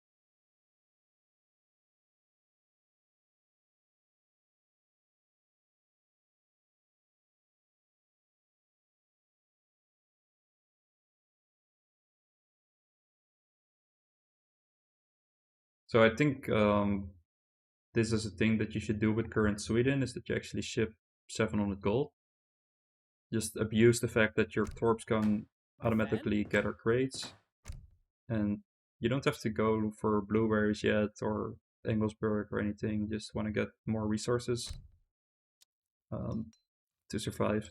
So I think this is a thing that you should do with current Sweden, is that you actually ship 700 gold. Just abuse the fact that your torps can automatically gather crates, and you don't have to go for blueberries yet or Engelsberg or anything. You just want to get more resources to survive.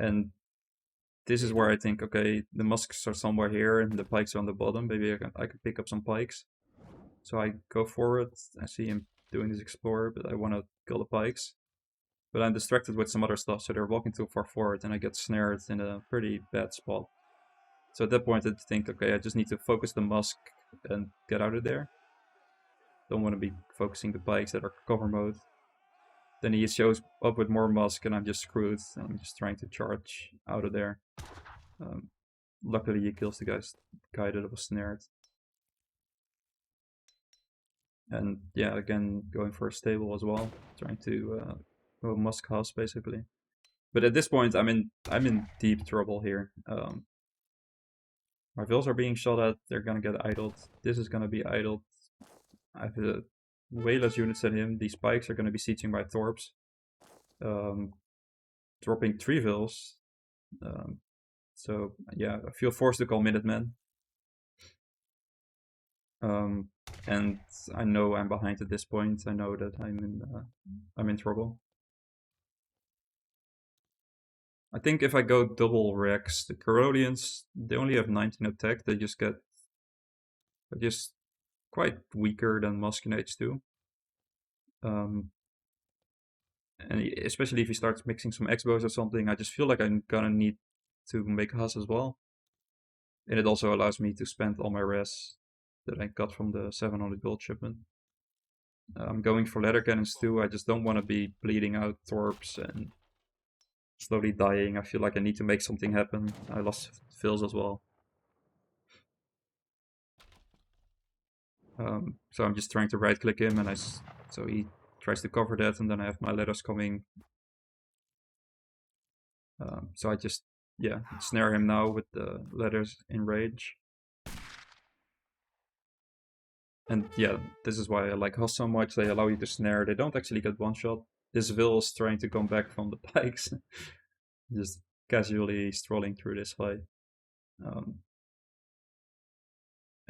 And this is where I think, okay, the musks are somewhere here and the pikes are on the bottom. Maybe I can pick up some pikes. So I go forward. I see him doing this explorer, but I want to kill the pikes. But I'm distracted with some other stuff, so they're walking too far forward, and I get snared in a pretty bad spot. So at that point, I think, okay, I just need to focus the musk and get out of there. Don't want to be focusing the pikes that are cover mode. Then he shows up with more musk, and I'm just screwed. I'm just trying to charge out of there. Luckily, he kills the guy that was snared. And yeah, again, going for a stable as well, trying to go musk house basically. But at this point, I'm in deep trouble here. My vills are being shot at. They're gonna get idled. This is gonna be idled. I have way less units than him. These spikes are gonna be sieging my torps. Dropping 3 vills. So yeah, I feel forced to call Minutemen. And I know I'm behind at this point. I know that I'm in trouble. I think if I go double Rex, the Corodians, they only have 19 attack. They just get just quite weaker than Muskenates do. And especially if he starts mixing some X-bows or something, I just feel like I'm gonna need to make Hus as well. And it also allows me to spend all my res that I got from the 700 gold shipment. I'm going for leather cannons too. I just don't want to be bleeding out torps and slowly dying. I feel like I need to make something happen. I lost fills as well. So I'm just trying to right click him, and so he tries to cover that, and then I have my letters coming. So I just, yeah, snare him now with the letters in rage. And yeah, this is why I like Huss so much. They allow you to snare. They don't actually get one shot. This Vil is trying to come back from the pikes. Just casually strolling through this fight.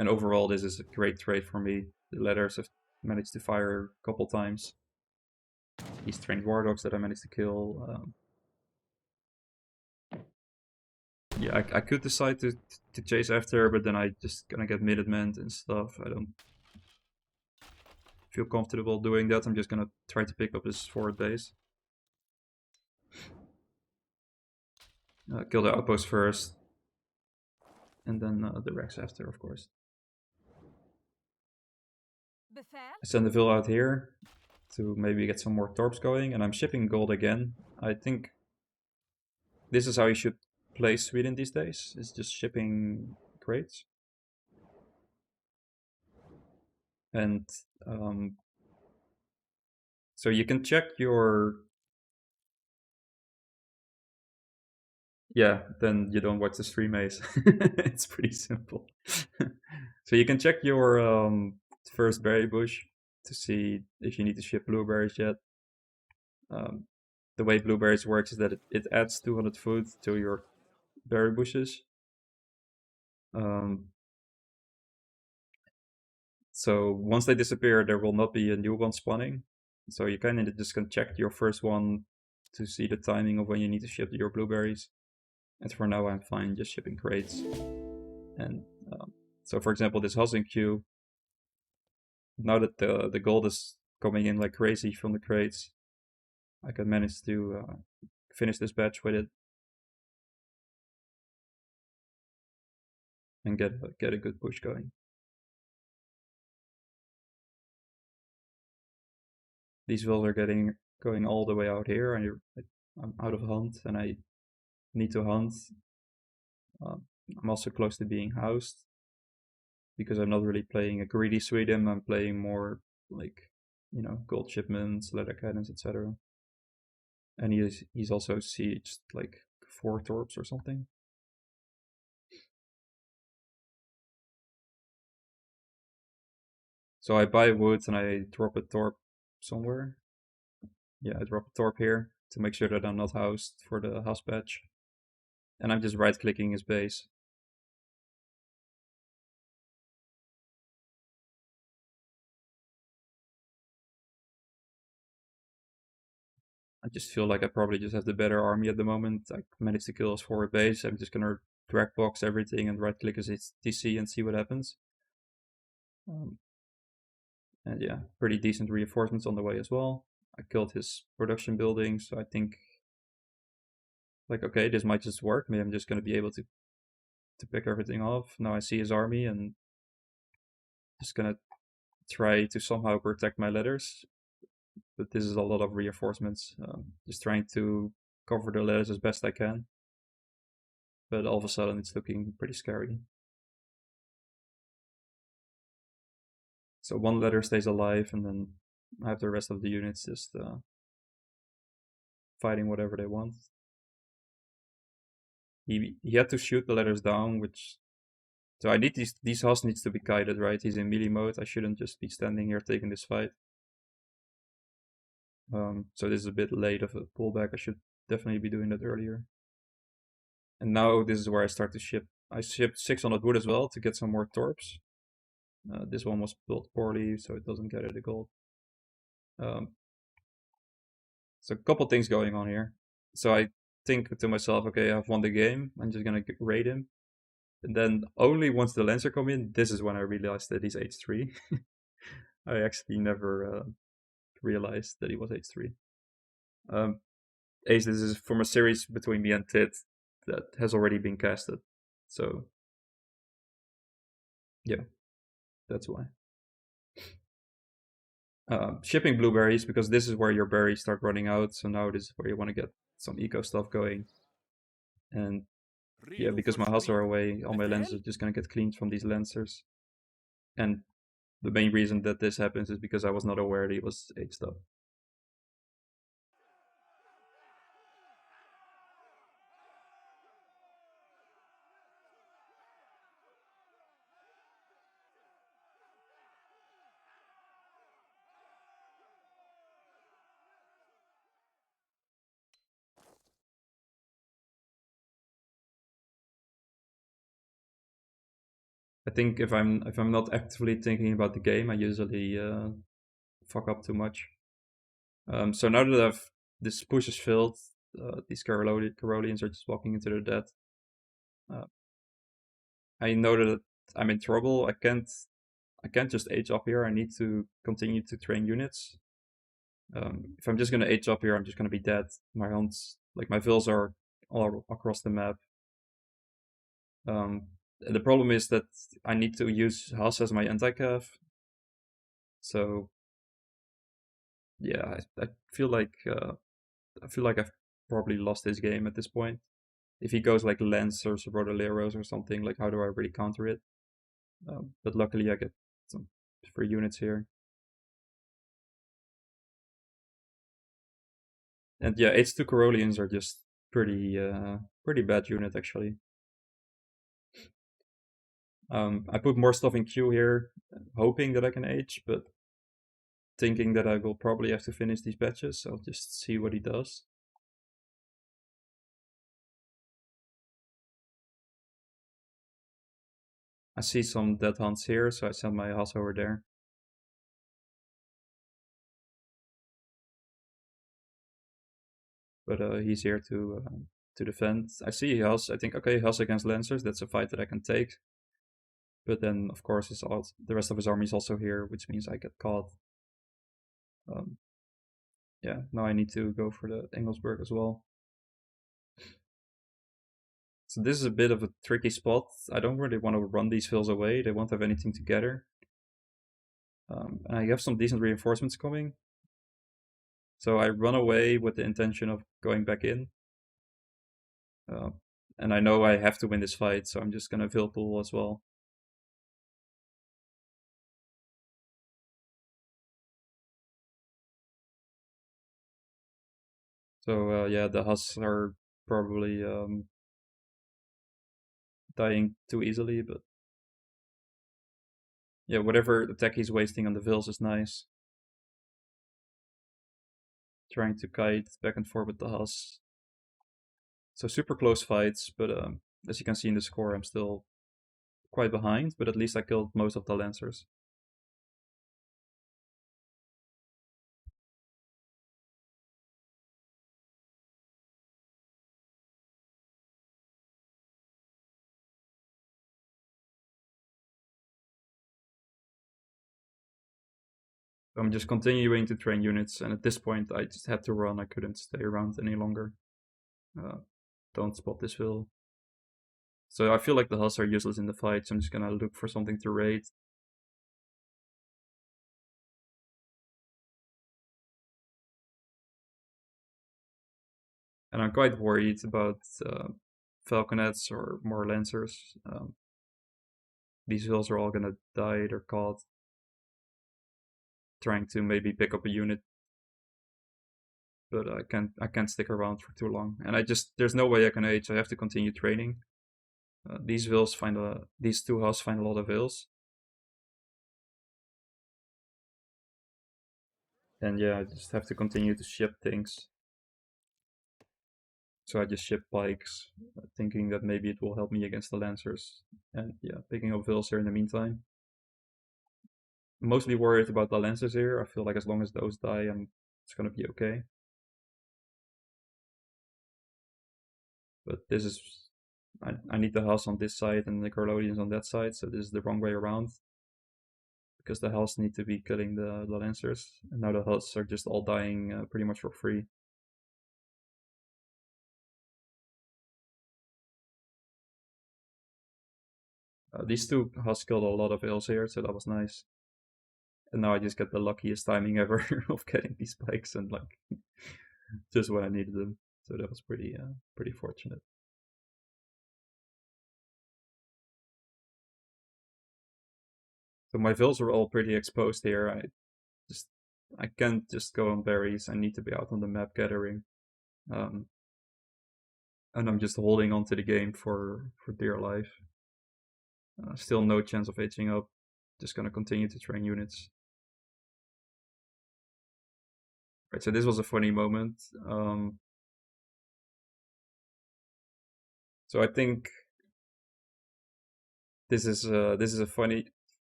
And overall, this is a great trade for me. The letters have managed to fire a couple times. These trained war dogs that I managed to kill. Yeah, I could decide to chase after her, but then I just gonna get Minutemen and stuff. I don't feel comfortable doing that. I'm just gonna try to pick up this forward base. Kill the outpost first, and then the Rex after, of course. I send the Vil out here to maybe get some more torps going, and I'm shipping gold again. I think this is how you should play Sweden these days. It's just shipping crates. And So you can check your yeah, then you don't watch the stream Ace. It's pretty simple. So you can check your first berry bush to see if you need to ship blueberries yet. Um, the way blueberries works is that it adds 200 food to your berry bushes. Um, so once they disappear, there will not be a new one spawning. So you kind of just can check your first one to see the timing of when you need to ship your blueberries. And for now, I'm fine just shipping crates. And so, for example, this housing queue, now that the gold is coming in like crazy from the crates, I can manage to finish this batch with it and get a good push going. These vills are going all the way out here, and I'm out of hunt, and I need to hunt. Um, I'm also close to being housed because I'm not really playing a greedy Sweden. I'm playing more like gold shipments, leather cannons, etc. And he's also sieged like 4 torps or something. So I buy wood and I drop a torp somewhere. Yeah, I drop a torp here to make sure that I'm not housed for the house patch. And I'm just right clicking his base. I just feel like I probably just have the better army at the moment. I managed to kill his forward base. I'm just gonna drag box everything and right click his TC and see what happens. Um, and yeah, pretty decent reinforcements on the way as well. I killed his production building, so I think like okay, this might just work. Maybe I'm just gonna be able to pick everything off. Now I see his army and just gonna try to somehow protect my letters. But this is a lot of reinforcements. Just trying to cover the letters as best I can. But all of a sudden it's looking pretty scary. So one letter stays alive, and then I have the rest of the units just fighting whatever they want. He had to shoot the letters down, which so I need these hosts needs to be guided, right? He's in melee mode. I shouldn't just be standing here taking this fight. So this is a bit late of a pullback. I should definitely be doing that earlier. And now this is where I start to ship. I shipped 600 wood as well to get some more torps. This one was built poorly, so it doesn't get the gold. So a couple things going on here. So I think to myself, okay, I've won the game. I'm just gonna raid him. And then only once the Lancer come in, this is when I realized that he's H3. I actually never realized that he was H3. Ace, this is from a series between me and Tit that has already been casted. So yeah, that's why. Shipping blueberries, because this is where your berries start running out. So now this is where you want to get some eco stuff going. And yeah, because my husks are away, all my lenses are just gonna get cleaned from these lancers. And the main reason that this happens is because I was not aware that he was aged up. I think if I'm not actively thinking about the game, I usually fuck up too much. So now that this push is filled, these Carolians are just walking into their death. Uh, I know that I'm in trouble. I can't just age up here. I need to continue to train units. If I'm just gonna age up here, I'm just gonna be dead. My hunts, like my vills, are all across the map. And the problem is that I need to use Haas as my anti-cav. So yeah, I feel like I've probably lost this game at this point. If he goes like Lancers or Rodoleros or something, like how do I really counter it? But luckily I get some free units here. And yeah, H2 Corollians are just pretty bad unit actually. I put more stuff in queue here, hoping that I can H, but thinking that I will probably have to finish these batches. I'll just see what he does. I see some dead hunts here, so I send my Haas over there. But he's here to defend. I see Haas. I think, okay, Haas against Lancers, that's a fight that I can take. But then, of course, the rest of his army is also here, which means I get caught. Yeah, now I need to go for the Engelsberg as well. So this is a bit of a tricky spot. I don't really want to run these fills away. They won't have anything together. And I have some decent reinforcements coming. So I run away with the intention of going back in. Uh, and I know I have to win this fight, so I'm just gonna Vilpool as well. So yeah, the Hus are probably dying too easily, but yeah, whatever attack he's wasting on the Vils is nice. Trying to kite back and forth with the Hus. So super close fights, but as you can see in the score, I'm still quite behind, but at least I killed most of the Lancers. I'm just continuing to train units, and at this point, I just had to run. I couldn't stay around any longer. Uh, don't spot this Vil. So I feel like the Hus are useless in the fight, so I'm just gonna look for something to raid. And I'm quite worried about Falconets or more Lancers. These Vils are all gonna die. They're caught. Trying to maybe pick up a unit, but I can't stick around for too long. And there's no way I can H. I have to continue training. These two Hus find a lot of Vils. And yeah, I just have to continue to ship things. So I just ship pikes, thinking that maybe it will help me against the Lancers. And yeah, picking up Vils here in the meantime. Mostly worried about the Lancers here. I feel like as long as those die, it's gonna be okay. But this is I need the house on this side and the Carlodians on that side, so this is the wrong way around. Because the house need to be killing the Lancers, and now the Huts are just all dying pretty much for free. These two Huts killed a lot of Ills here, so that was nice. And now I just get the luckiest timing ever of getting these spikes and like just when I needed them. So that was pretty fortunate. So my vills are all pretty exposed here. Just I can't just go on berries. I need to be out on the map gathering. Um, and I'm just holding on to the game for dear life. Still no chance of aging up. Just gonna continue to train units. Right, so this was a funny moment. So I think this is a funny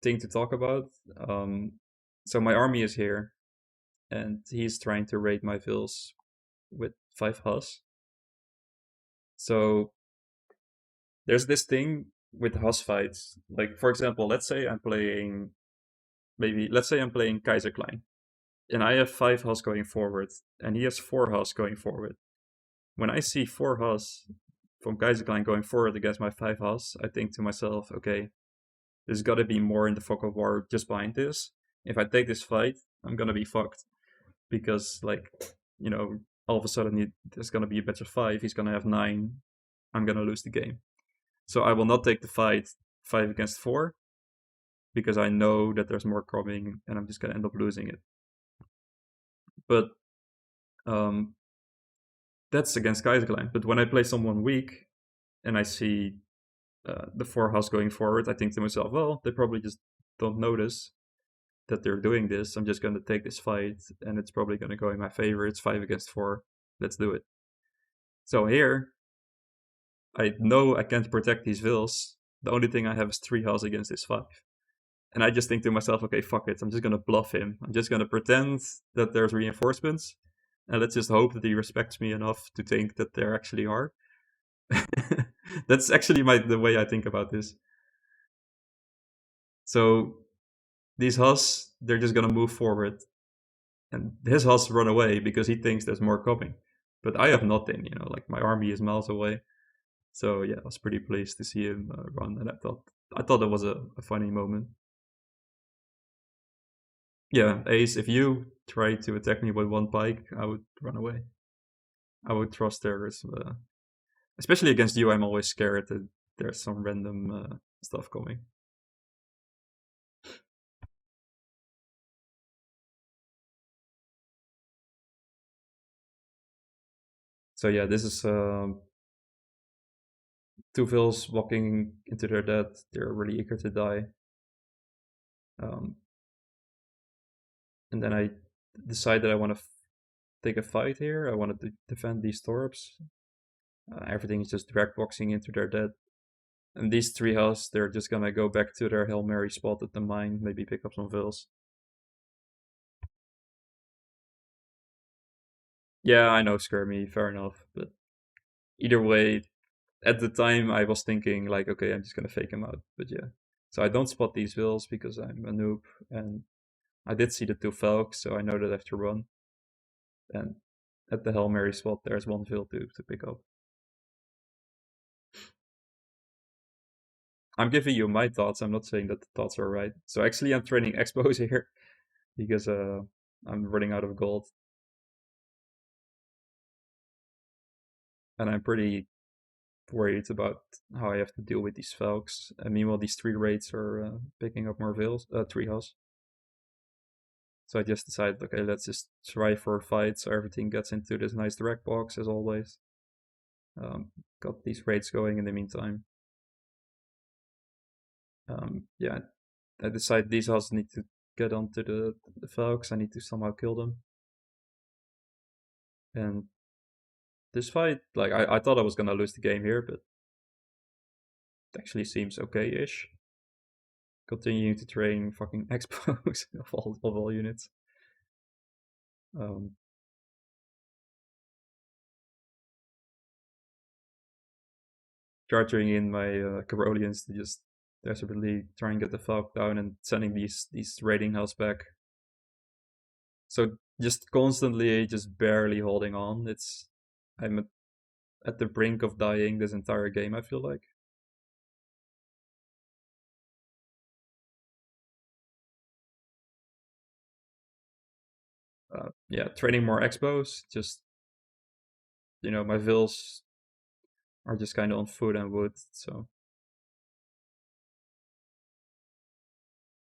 thing to talk about. So my army is here, and he's trying to raid my vills with 5 Hus. So there's this thing with Hus fights. Like for example, let's say I'm playing Kaiser Klein, and I have 5 Hus going forward, and he has 4 Hus going forward. When I see 4 Hus from Kaiser Klein going forward against my 5 Hus, I think to myself, okay, there's got to be more in the fog of war just behind this. If I take this fight, I'm gonna be fucked because, like, all of a sudden there's gonna be a batch of 5. He's gonna have 9. I'm gonna lose the game. So I will not take the fight 5 against 4 because I know that there's more coming, and I'm just gonna end up losing it. But that's against Kaiserglein. But when I play someone weak and I see the 4 house going forward, I think to myself, well, they probably just don't notice that they're doing this. I'm just going to take this fight and it's probably going to go in my favor. It's 5 against 4. Let's do it. So here, I know I can't protect these vills. The only thing I have is 3 house against this 5. And I just think to myself, okay, fuck it. I'm just going to bluff him. I'm just going to pretend that there's reinforcements. And let's just hope that he respects me enough to think that there actually are. That's actually the way I think about this. So these Huss, they're just gonna move forward, and his Huss run away because he thinks there's more coming. But I have nothing, like my army is miles away. So yeah, I was pretty pleased to see him run, and I thought that was a funny moment. Yeah, Ace, if you try to attack me with one pike, I would run away. I would trust theirs, especially against you. I'm always scared that there's some random stuff coming. So yeah, this is 2 vills walking into their death. They're really eager to die. Um, and then I decide that I want to take a fight here. I wanted to defend these torps. Everything is just drag boxing into their dead. And these 3 house, they're just gonna go back to their Hail Mary spot at the mine, maybe pick up some vills. Yeah, I know, Scrappy, fair enough. But either way, at the time I was thinking like, okay, I'm just gonna fake him out. But yeah. So I don't spot these vills because I'm a noob, and I did see the 2 Falcons, so I know that I have to run. And at the Hail Mary spot, there's 1 vill to pick up. I'm giving you my thoughts. I'm not saying that the thoughts are right. So actually, I'm training expos here because I'm running out of gold, and I'm pretty worried about how I have to deal with these Falcons. And meanwhile, these 3 raids are picking up more vills, 3 house. So I just decided, okay, let's just try for a fight, so everything gets into this nice direct box as always. Got these raids going in the meantime. Yeah, I decided these houses need to get onto the Falcons. I need to somehow kill them. And this fight, like, I thought I was gonna lose the game here, but it actually seems okay-ish. Continuing to train fucking expos of all units. Um, Chartering in my Carolians to just desperately try and get the Falcon down and sending these raiding house back. So just constantly, just barely holding on. I'm at the brink of dying this entire game, I feel like. Yeah, training more expos. Just, my vills are just kind of on food and wood. So,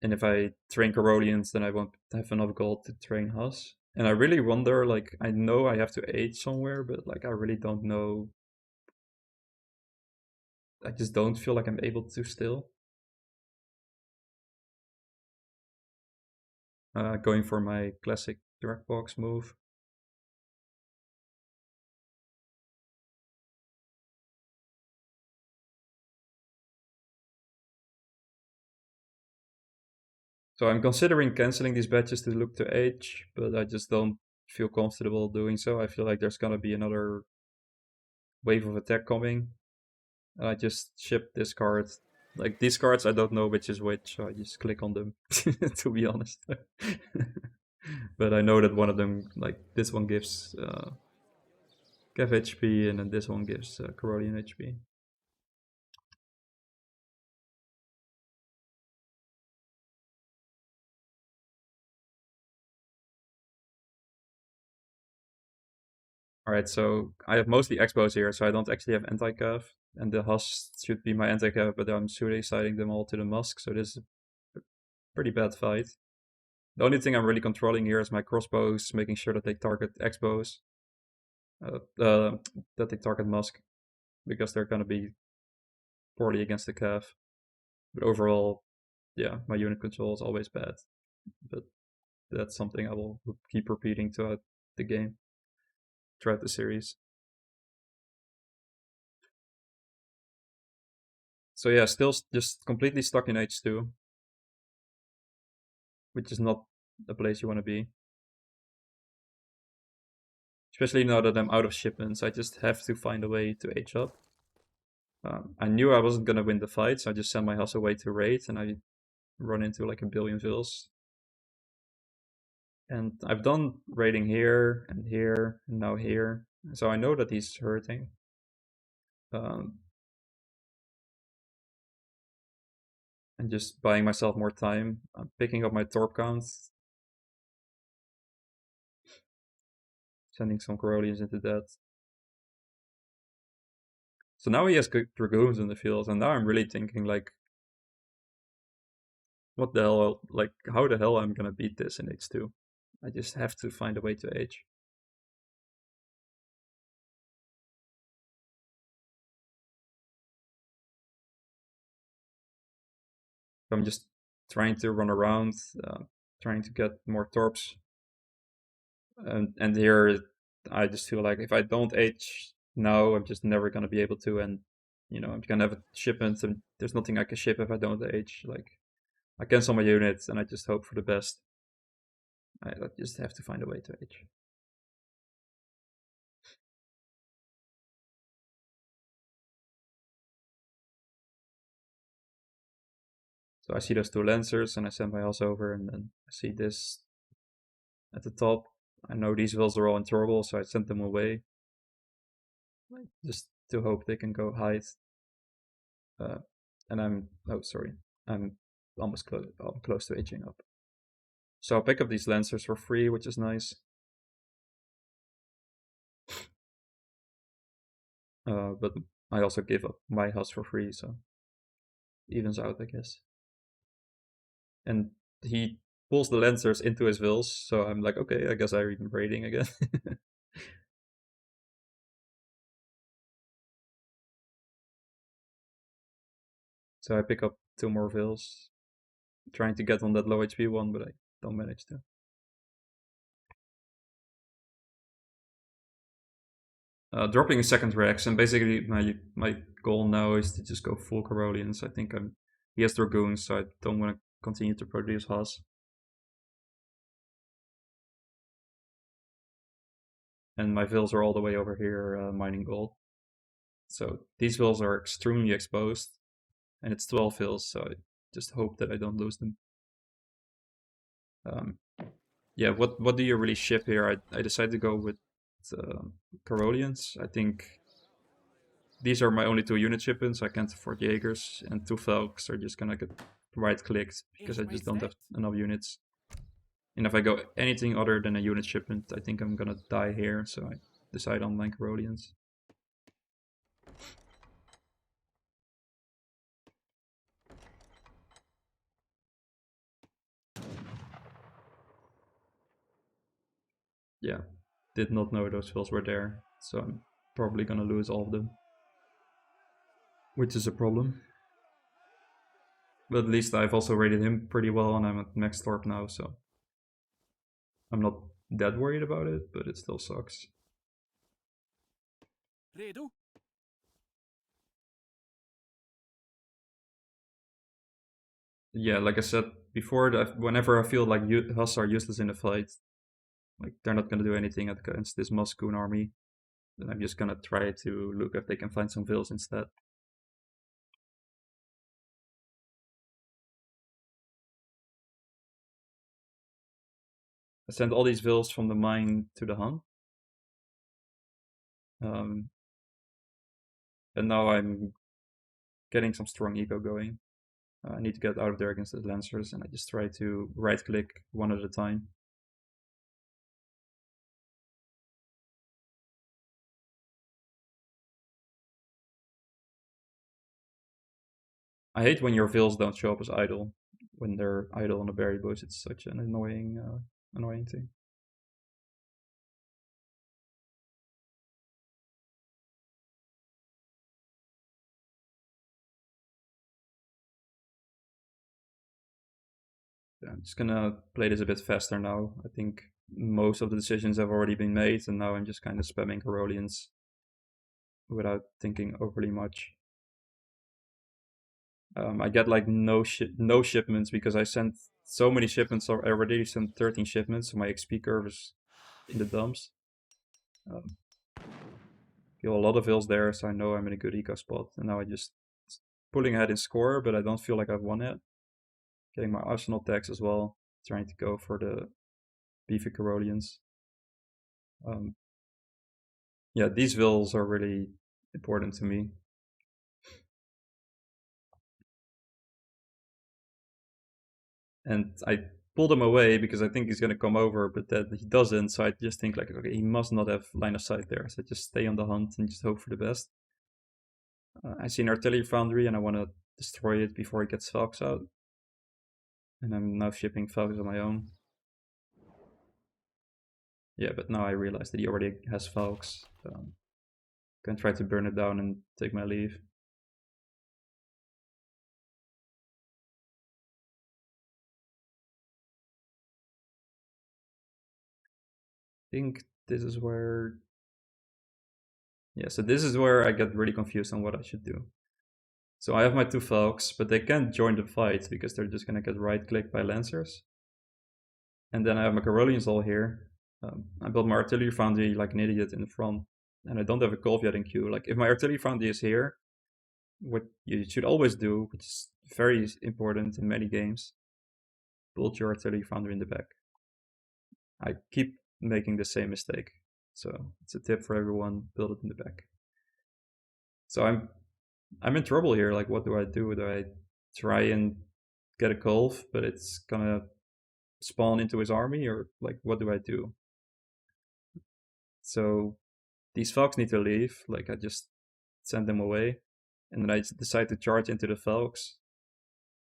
and if I train Carolians, then I won't have enough gold to train Huss. And I really wonder, like, I know I have to age somewhere, but like, I really don't know. I just don't feel like I'm able to still. Going for my classic direct box move. So I'm considering canceling these batches to look to age, but I just don't feel comfortable doing so. I feel like there's gonna be another wave of attack coming. And I just ship this card. Like these cards, I don't know which is which, so I just click on them, to be honest. But I know that one of them, like this one gives Kev HP, and then this one gives Corollian HP. Alright, so I have mostly expos here, so I don't actually have anti-cav. And the Huss should be my anti-cav, but I'm pseudo-siding them all to the Musk, so this is a pretty bad fight. The only thing I'm really controlling here is my crossbows, making sure that they target expos. that they target Musk because they're gonna be poorly against the Cav. But overall, yeah, my unit control is always bad. But that's something I will keep repeating throughout the game, throughout the series. So yeah, still just completely stuck in H2, which is not a place you want to be. Especially now that I'm out of shipments, I just have to find a way to H up. I knew I wasn't gonna win the fight, so I just sent my house away to raid, and I run into like a billion vills. And I've done raiding here, and now here, so I know that he's hurting. Um, and just buying myself more time. I'm picking up my torp count, sending some Corollians into that. So now he has dragoons in the field, and now I'm really thinking like, what the hell? Like, how the hell I'm gonna beat this in H2? I just have to find a way to H. I'm just trying to run around, trying to get more torps, and here I just feel like if I don't H now, I'm just never gonna be able to, and I'm gonna have a shipment, and there's nothing I can ship if I don't H. Like, I cancel my unit, and I just hope for the best. I just have to find a way to H. So I see those two lancers, and I send my house over, and then I see this at the top. I know these vills are all in trouble, so I sent them away, just to hope they can go hide. And I'm almost close to aging up. So I'll pick up these lancers for free, which is nice. But I also give up my house for free, so evens out, I guess. And he pulls the lancers into his vills, so I'm like, okay, I guess I'm raiding again. So I pick up two more vills, trying to get on that low HP one, but I don't manage to. Dropping a second Rex, and basically my goal now is to just go full Corollians. I think he has Dragoons, so I don't want to continue to produce Haas. And my vills are all the way over here mining gold. So these vills are extremely exposed, and it's 12 vills, so I just hope that I don't lose them. Yeah, what do you really ship here? I decided to go with Corollians. I think these are my only two unit shipments. I can't afford Jaegers, and two Falks are just gonna get right-clicked because I just don't have enough units. And if I go anything other than a unit shipment, I think I'm gonna die here, so I decide on like Corollians. Yeah, did not know those fills were there, so I'm probably gonna lose all of them. Which is a problem. But at least I've also rated him pretty well, and I'm at max torp now, so I'm not that worried about it, but it still sucks. Redo? Yeah, like I said before, whenever I feel like Huss are useless in a fight, like they're not gonna do anything against this Muscoon army, then I'm just gonna try to look if they can find some vills instead. I sent all these vills from the mine to the Hun. And now I'm getting some strong eco going. I need to get out of there against the Lancers, and I just try to right-click one at a time. I hate when your vills don't show up as idle. When they're idle on a berry bush, it's such an annoying thing. I'm just gonna play this a bit faster now. I think most of the decisions have already been made, and now I'm just kind of spamming Herolians without thinking overly much. I get like no shipments because I sent so many shipments. I already sent 13 shipments, so my XP curve is in the dumps. Kill a lot of hills there, so I know I'm in a good eco spot. And now I just pulling ahead in score, but I don't feel like I've won yet. Getting my arsenal tax as well. Trying to go for the beefy Herolians. Yeah, these vills are really important to me. And I pulled him away because I think he's going to come over, but then he doesn't. So I just think like, okay, he must not have line of sight there. So I just stay on the hunt and just hope for the best. I see an artillery foundry and I want to destroy it before he gets Falcons out. And I'm now shipping Falcons on my own. Yeah, but now I realize that he already has Falcons. Can try to burn it down and take my leave. I think this is where... Yeah, so this is where I get really confused on what I should do. So I have my two Falcons, but they can't join the fight because they're just gonna get right-clicked by Lancers. And then I have my Carolians all here. I built my artillery foundry like an idiot in the front, and I don't have a Golf yet in queue. Like if my artillery foundry is here, what you should always do, which is very important in many games, build your artillery foundry in the back. I keep making the same mistake, so it's a tip for everyone: build it in the back. So I'm in trouble here. Like, what do I do? Do I try and get a Golf, but it's gonna spawn into his army, or like what do I do? So these Falcons need to leave. Like I just send them away, and then I decide to charge into the Falcons,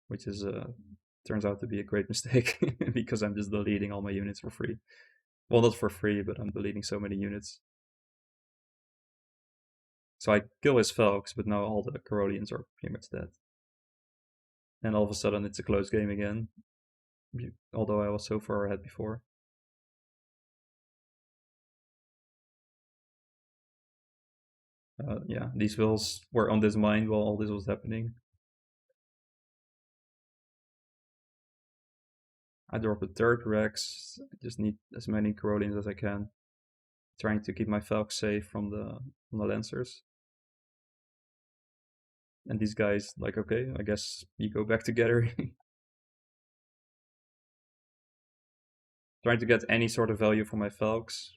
which is turns out to be a great mistake because I'm just deleting all my units for free. Well, not for free, but I'm deleting so many units. So I kill his Falcons, but now all the Carolians are pretty much dead. And all of a sudden it's a close game again, although I was so far ahead before. Yeah, these vills were on this mind while all this was happening. I drop the third Rex. I just need as many Carolians as I can, trying to keep my Falcons safe from the Lancers. And these guys, like, okay, I guess you go back together. Trying to get any sort of value for my Falcons.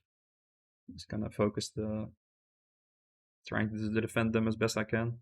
Just kind of focus trying to defend them as best I can.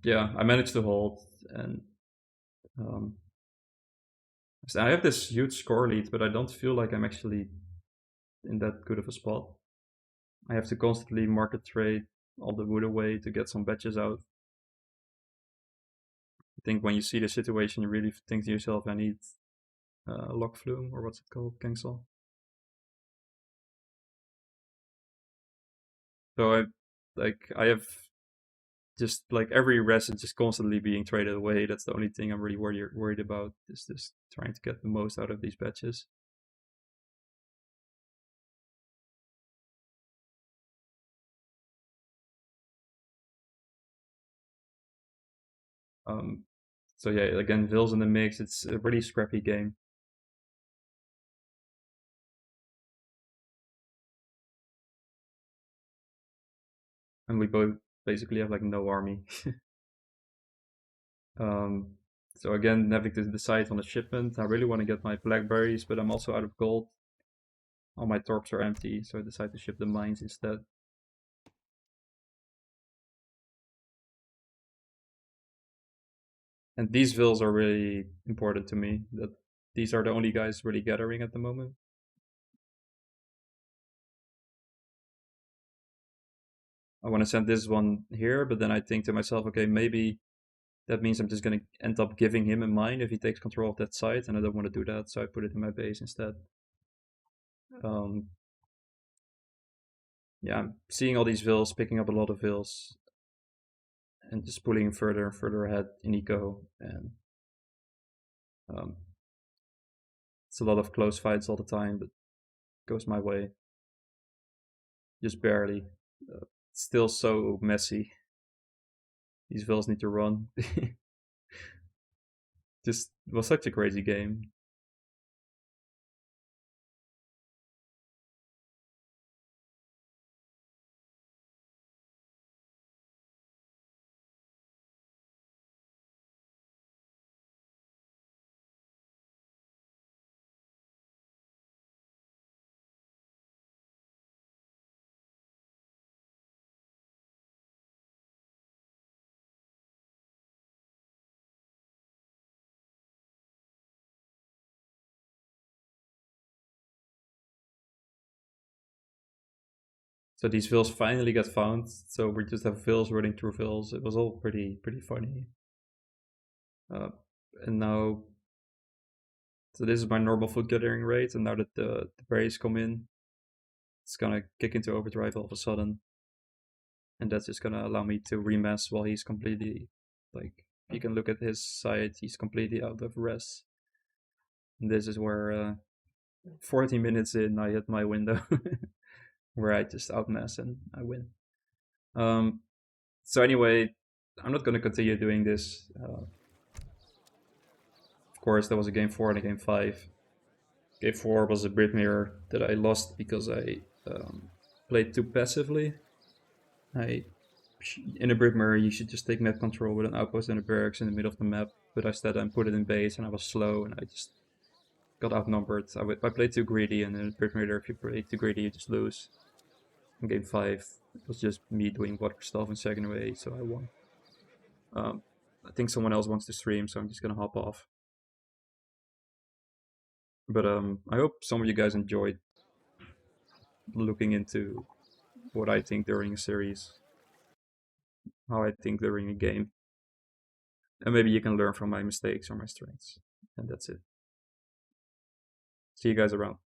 Yeah, I managed to hold, and um, so I have this huge score lead, but I don't feel like I'm actually in that good of a spot. I have to constantly market trade all the wood away to get some batches out. I think when you see the situation, you really think to yourself, I need lock flume, or what's it called, cancel. So I have just like every res is just constantly being traded away. That's the only thing I'm really worried about, is just trying to get the most out of these batches. Um, so yeah, again, Vill's in the mix. It's a really scrappy game. And we both basically have like no army. um, so again, having to decide on a shipment. I really want to get my blackberries, but I'm also out of gold. All my torps are empty, so I decide to ship the mines instead. And these vills are really important to me. That these are the only guys really gathering at the moment. I want to send this one here, but then I think to myself, okay, maybe that means I'm just going to end up giving him a mine if he takes control of that site, and I don't want to do that, so I put it in my base instead. Um, yeah, I'm seeing all these vills, picking up a lot of vills, and just pulling further and further ahead in eco, and um, it's a lot of close fights all the time, but it goes my way, just barely. It's still so messy. These vills need to run. Just it was such a crazy game. So these vills finally got found. So we just have vills running through vills. It was all pretty funny. Uh, and now, so this is my normal food gathering rate, and now that the berries come in, it's gonna kick into overdrive all of a sudden, and that's just gonna allow me to remass while he's completely, like, you can look at his side, he's completely out of res. And this is where 40 minutes in, I hit my window where I just outmass and I win. Um, so anyway, I'm not gonna continue doing this. Of course, there was a game 4 and a game 5. Game 4 was a Brit mirror that I lost because I played too passively. I In a Brit mirror, you should just take map control with an outpost and a barracks in the middle of the map. But instead, I put it in base, and I was slow, and I just got outnumbered. I played too greedy, and in a Brit mirror, if you play too greedy, you just lose. In game 5, it was just me doing water stuff in second way, so I won. I think someone else wants to stream, so I'm just gonna hop off. But I hope some of you guys enjoyed looking into what I think during a series, how I think during a game, and maybe you can learn from my mistakes or my strengths. And that's it. See you guys around.